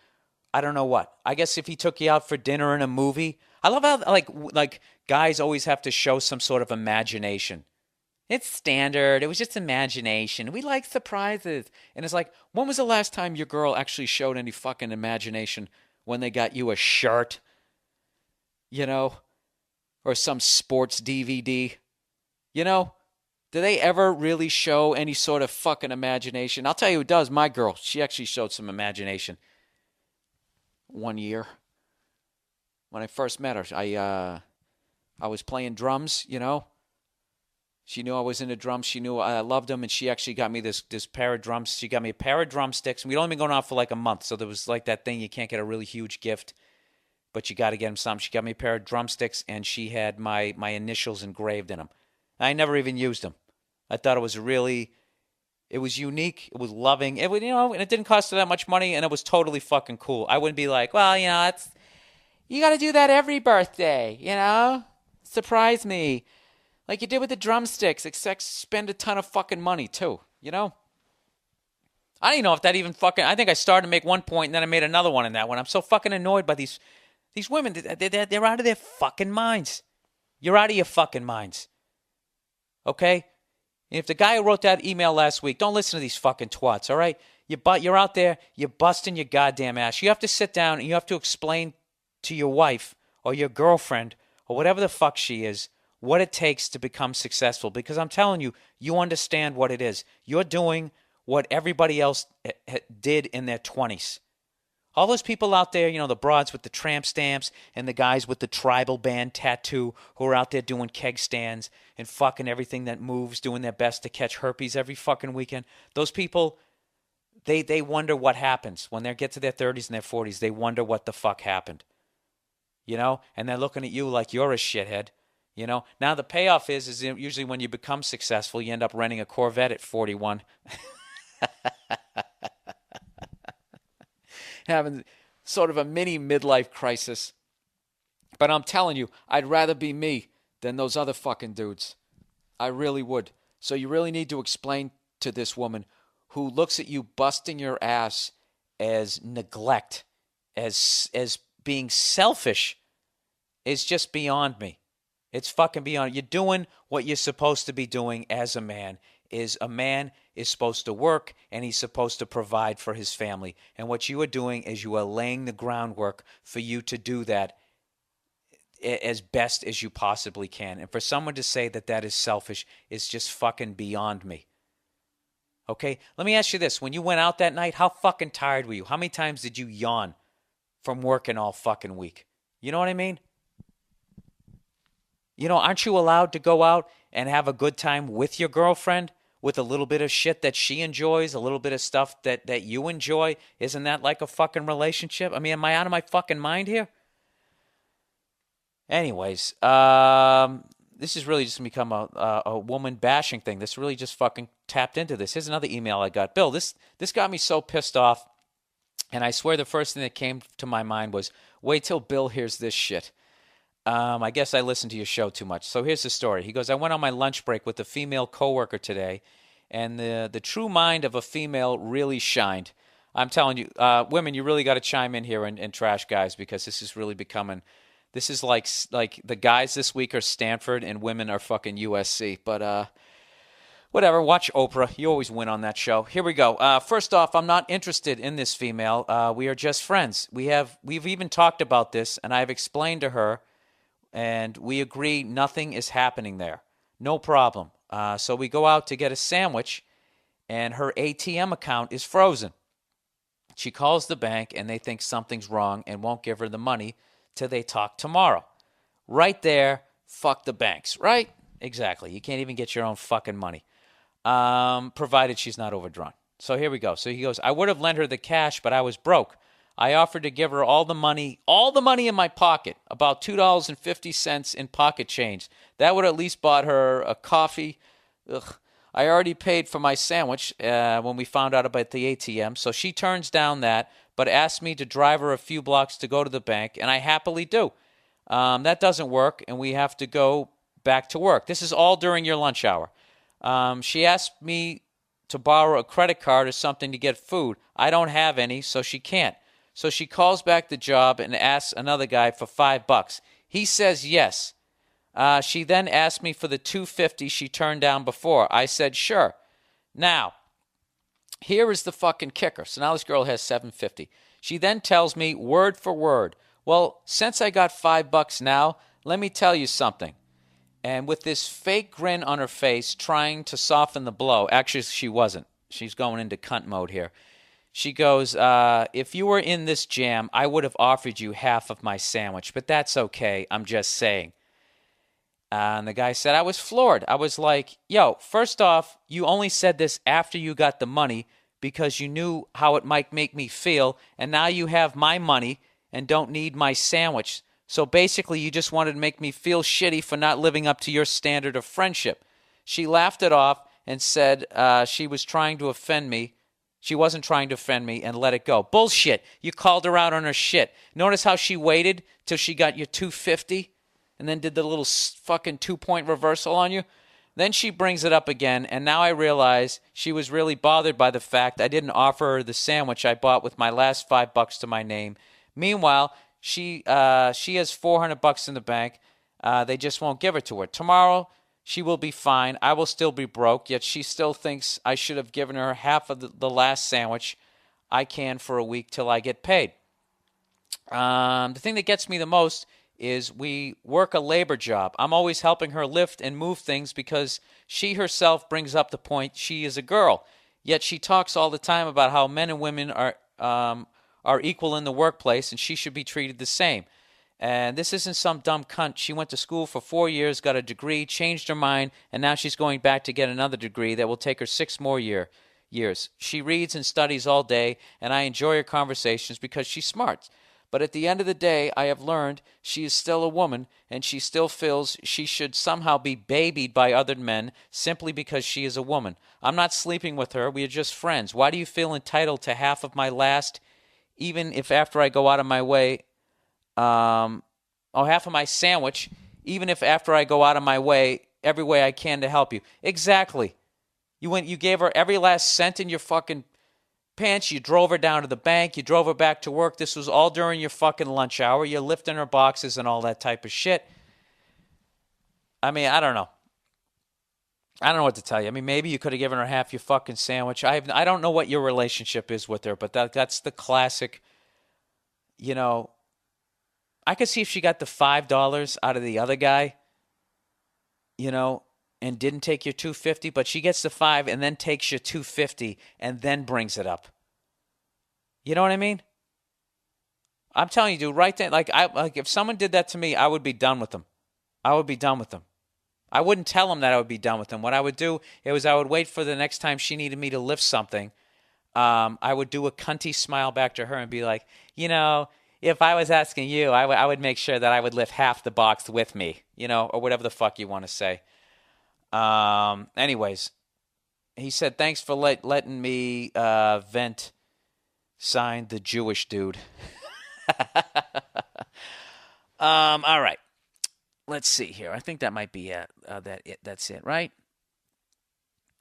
I don't know what. I guess if he took you out for dinner and a movie. I love how like guys always have to show some sort of imagination. It's standard. It was just imagination. We like surprises. And it's like, when was the last time your girl actually showed any fucking imagination when they got you a shirt? You know? Or some sports DVD? You know? Do they ever really show any sort of fucking imagination? I'll tell you who does. My girl. She actually showed some imagination. One year. When I first met her, I was playing drums, you know? She knew I was into drums. She knew I loved them, and she actually got me this pair of drums. She got me a pair of drumsticks, and we'd only been going out for like a month, so there was like that thing, you can't get a really huge gift, but you got to get them something. She got me a pair of drumsticks, and she had my initials engraved in them. I never even used them. I thought it was unique. It was loving. It would, and it didn't cost her that much money, and it was totally fucking cool. I wouldn't be like, well, you got to do that every birthday, surprise me. Like you did with the drumsticks, except spend a ton of fucking money, too, I don't even know if that even fucking... I think I started to make one point, and then I made another one in that one. I'm so fucking annoyed by these women. They're out of their fucking minds. You're out of your fucking minds. Okay? And if the guy who wrote that email last week, don't listen to these fucking twats, all right? You're out there, you're busting your goddamn ass. You have to sit down, and you have to explain to your wife or your girlfriend or whatever the fuck she is what it takes to become successful, because I'm telling you, you understand what it is. You're doing what everybody else did in their 20s. All those people out there, the broads with the tramp stamps and the guys with the tribal band tattoo who are out there doing keg stands and fucking everything that moves, doing their best to catch herpes every fucking weekend. Those people, they wonder what happens. When they get to their 30s and their 40s, they wonder what the fuck happened. And they're looking at you like you're a shithead. Now the payoff is usually when you become successful, you end up renting a Corvette at 41. Having sort of a mini midlife crisis. But I'm telling you, I'd rather be me than those other fucking dudes. I really would. So you really need to explain to this woman who looks at you busting your ass as neglect, as being selfish, is just beyond me. It's fucking beyond. You're doing what you're supposed to be doing as a man. A man is supposed to work, and he's supposed to provide for his family. And what you are doing is you are laying the groundwork for you to do that as best as you possibly can. And for someone to say that is selfish is just fucking beyond me. Okay? Let me ask you this. When you went out that night, how fucking tired were you? How many times did you yawn from working all fucking week? You know what I mean? Aren't you allowed to go out and have a good time with your girlfriend with a little bit of shit that she enjoys, a little bit of stuff that you enjoy? Isn't that like a fucking relationship? I mean, am I out of my fucking mind here? Anyways, this is really just going to become a woman bashing thing. This really just fucking tapped into this. Here's another email I got. Bill, this got me so pissed off, and I swear the first thing that came to my mind was, wait till Bill hears this shit. I guess I listened to your show too much. So here's the story. He goes, I went on my lunch break with a female coworker today, and the true mind of a female really shined. I'm telling you, women, you really got to chime in here and trash guys, because this is really becoming, this is like the guys this week are Stanford and women are fucking USC. But whatever, watch Oprah. You always win on that show. Here we go. First off, I'm not interested in this female. We are just friends. We've even talked about this, and I've explained to her, and we agree nothing is happening there. No problem. So we go out to get a sandwich, and her ATM account is frozen. She calls the bank, and they think something's wrong and won't give her the money till they talk tomorrow. Right there, fuck the banks, right? Exactly. You can't even get your own fucking money, provided she's not overdrawn. So here we go. So he goes, I would have lent her the cash, but I was broke. I offered to give her all the money in my pocket, about $2.50 in pocket change. That would at least bought her a coffee. Ugh. I already paid for my sandwich when we found out about the ATM, so she turns down that, but asks me to drive her a few blocks to go to the bank, and I happily do. That doesn't work, and we have to go back to work. This is all during your lunch hour. She asked me to borrow a credit card or something to get food. I don't have any, so she can't. So she calls back the job and asks another guy for $5. He says yes. She then asked me for the $2.50 she turned down before. I said sure. Now, here is the fucking kicker. So now this girl has $7.50. She then tells me word for word, well, since I got $5 now, let me tell you something. And with this fake grin on her face, trying to soften the blow. Actually, she wasn't. She's going into cunt mode here. She goes, if you were in this jam, I would have offered you half of my sandwich, but that's okay. I'm just saying. And the guy said, I was floored. I was like, yo, first off, you only said this after you got the money because you knew how it might make me feel, and now you have my money and don't need my sandwich. So basically, you just wanted to make me feel shitty for not living up to your standard of friendship. She laughed it off and said she was trying to offend me. She wasn't trying to offend me and let it go. Bullshit. You called her out on her shit. Notice how she waited till she got your $2.50 and then did the little fucking 2-point reversal on you? Then she brings it up again, and now I realize she was really bothered by the fact I didn't offer her the sandwich I bought with my last $5 to my name. Meanwhile, she has $400 in the bank. They just won't give it to her. Tomorrow, she will be fine. I will still be broke, yet she still thinks I should have given her half of the last sandwich I can for a week till I get paid. The thing that gets me the most is we work a labor job. I'm always helping her lift and move things because she herself brings up the point she is a girl. Yet she talks all the time about how men and women are equal in the workplace and she should be treated the same. And this isn't some dumb cunt. She went to school for 4 years, got a degree, changed her mind, and now she's going back to get another degree that will take her 6 more years. She reads and studies all day, and I enjoy her conversations because she's smart. But at the end of the day, I have learned she is still a woman, and she still feels she should somehow be babied by other men simply because she is a woman. I'm not sleeping with her. We are just friends. Why do you feel entitled to half of my last, even if after I go out of my way, half of my sandwich, even if after I go out of my way, every way I can to help you? Exactly. You gave her every last cent in your fucking pants. You drove her down to the bank. You drove her back to work. This was all during your fucking lunch hour. You're lifting her boxes and all that type of shit. I mean, I don't know. I don't know what to tell you. I mean, maybe you could have given her half your fucking sandwich. I don't know what your relationship is with her, but that's the classic, I could see if she got the $5 out of the other guy, and didn't take your $2.50, but she gets the $5 and then takes your $2.50 and then brings it up. You know what I mean? I'm telling you, dude, right then, like if someone did that to me, I would be done with them. I wouldn't tell them that I would be done with them. What I would do is I would wait for the next time she needed me to lift something. I would do a cunty smile back to her and be like, if I was asking you, I would make sure that I would lift half the box with me, or whatever the fuck you want to say. Anyways, he said, thanks for letting me vent. Signed, the Jewish dude. All right. Let's see here. I think that might be it. That's it, right?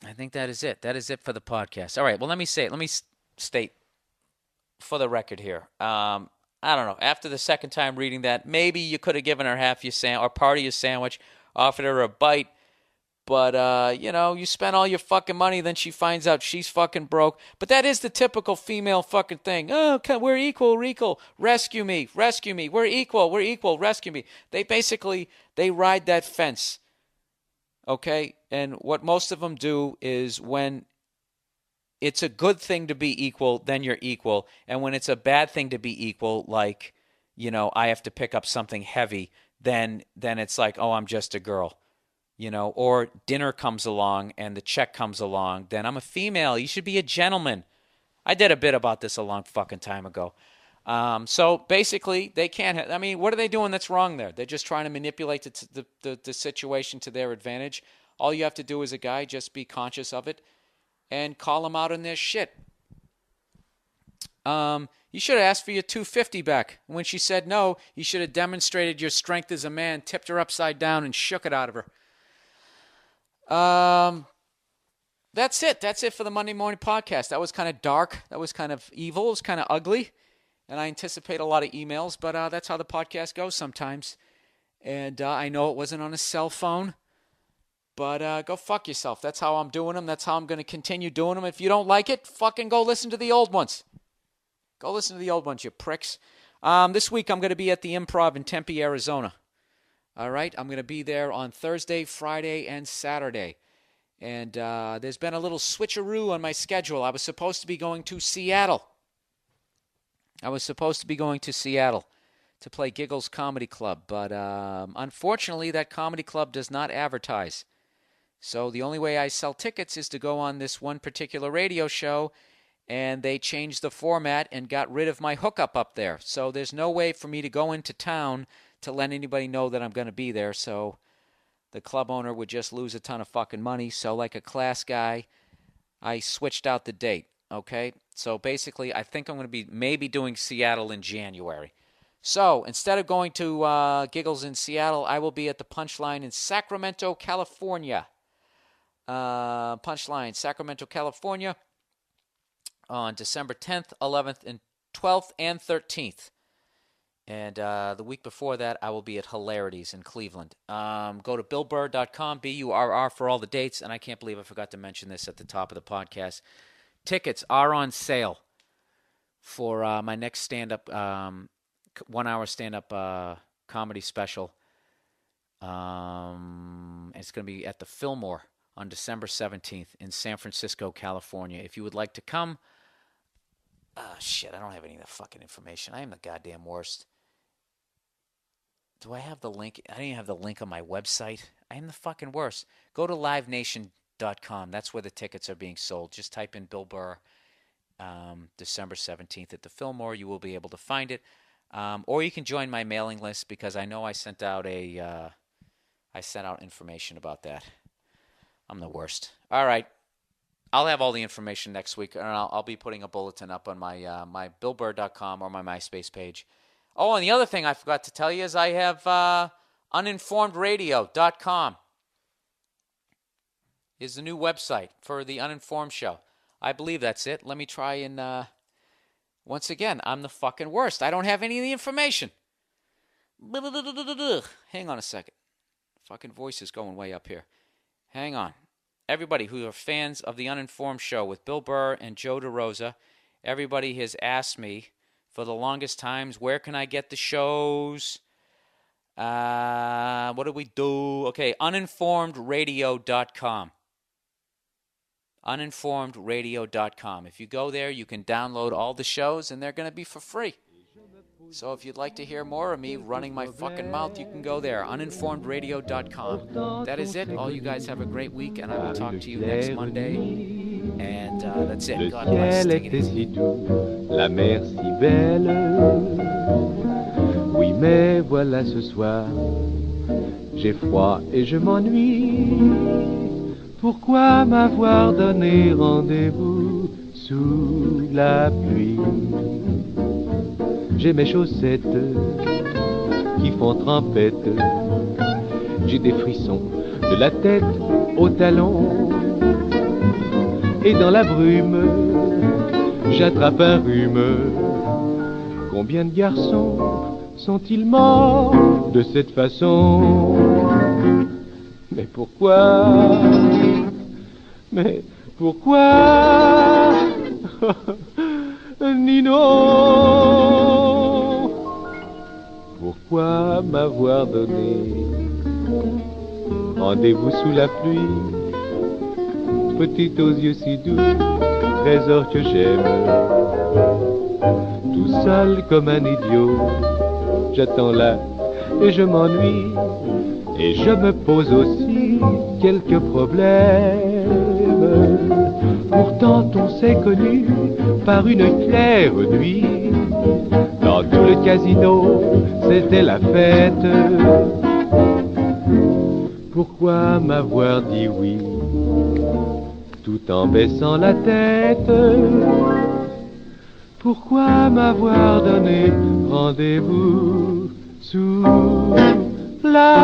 I think that is it. That is it for the podcast. All right. Well, let me state for the record here. I don't know. After the second time reading that, maybe you could have given her half your or part of your sandwich, offered her a bite. But, you spent all your fucking money, then she finds out she's fucking broke. But that is the typical female fucking thing. Oh, we're equal, rescue me, we're equal, rescue me. They ride that fence, okay? And what most of them do is when it's a good thing to be equal, then you're equal. And when it's a bad thing to be equal, like, I have to pick up something heavy, then it's like, oh, I'm just a girl. Or dinner comes along and the check comes along, then I'm a female. You should be a gentleman. I did a bit about this a long fucking time ago. So basically, they can't. What are they doing that's wrong there? They're just trying to manipulate the situation to their advantage. All you have to do as a guy, just be conscious of it and call them out on their shit. You should have asked for your $250 back. And when she said no, you should have demonstrated your strength as a man, tipped her upside down, and shook it out of her. That's it. That's it for the Monday morning podcast. That was kind of dark. That was kind of evil. It was kind of ugly. And I anticipate a lot of emails, but that's how the podcast goes sometimes. And I know it wasn't on a cell phone, but go fuck yourself. That's how I'm doing them. That's how I'm going to continue doing them. If you don't like it, fucking go listen to the old ones. Go listen to the old ones, you pricks. This week I'm going to be at the Improv in Tempe, Arizona. All right? I'm going to be there on Thursday, Friday, and Saturday. And there's been a little switcheroo on my schedule. I was supposed to be going to Seattle. To play Giggles Comedy Club. But unfortunately, that comedy club does not advertise. So the only way I sell tickets is to go on this one particular radio show, and they changed the format and got rid of my hookup up there. So there's no way for me to go into town to let anybody know that I'm going to be there. So the club owner would just lose a ton of fucking money. So like a class guy, I switched out the date, okay? So basically, I think I'm going to be maybe doing Seattle in January. So instead of going to Giggles in Seattle, I will be at the Punchline in Sacramento, California. Punchline, Sacramento, California, on December 10th, 11th, and 12th, and 13th. And the week before that, I will be at Hilarities in Cleveland. Go to BillBurr.com, B-U-R-R, for all the dates. And I can't believe I forgot to mention this at the top of the podcast. Tickets are on sale for my next stand-up, 1-hour stand-up comedy special. It's going to be at the Fillmore on December 17th in San Francisco, California. If you would like to come, shit, I don't have any of the fucking information. I am the goddamn worst. Do I have the link? I don't even have the link on my website. I am the fucking worst. Go to livenation.com. That's where the tickets are being sold. Just type in Bill Burr, December 17th at the Fillmore. You will be able to find it. Or you can join my mailing list, because I know I sent out information about that. I'm the worst. All right. I'll have all the information next week, and I'll be putting a bulletin up on my my BillBurr.com or my MySpace page. Oh, and the other thing I forgot to tell you is I have uninformedradio.com is the new website for the Uninformed Show. I believe that's it. Let me try and, once again, I'm the fucking worst. I don't have any of the information. Hang on a second. Fucking voice is going way up here. Hang on. Everybody who are fans of the Uninformed Show with Bill Burr and Joe DeRosa, everybody has asked me for the longest times, where can I get the shows? What do we do? Okay, uninformedradio.com. Uninformedradio.com. If you go there, you can download all the shows, and they're going to be for free. So if you'd like to hear more of me running my fucking mouth, you can go there, uninformedradio.com. That is it. All you guys have a great week, and I will talk to you next Monday. And that's it. God bless. Le ciel Take it était easy. si doux, la mer si belle. Oui, mais voilà ce soir, j'ai froid et je m'ennuie. Pourquoi m'avoir donné rendez-vous sous la pluie? J'ai mes chaussettes qui font trempette. J'ai des frissons de la tête aux talons. Et dans la brume, j'attrape un rhume. Combien de garçons sont-ils morts de cette façon? Mais pourquoi? Mais pourquoi? Nino, pourquoi m'avoir donné rendez-vous sous la pluie? Petite aux yeux si doux, trésor que j'aime. Tout seul comme un idiot, j'attends là et je m'ennuie. Et je me pose aussi quelques problèmes. Pourtant on s'est connus par une claire nuit. Dans tout le casino, c'était la fête. Pourquoi m'avoir dit oui, tout en baissant la tête? Pourquoi m'avoir donné rendez-vous sous la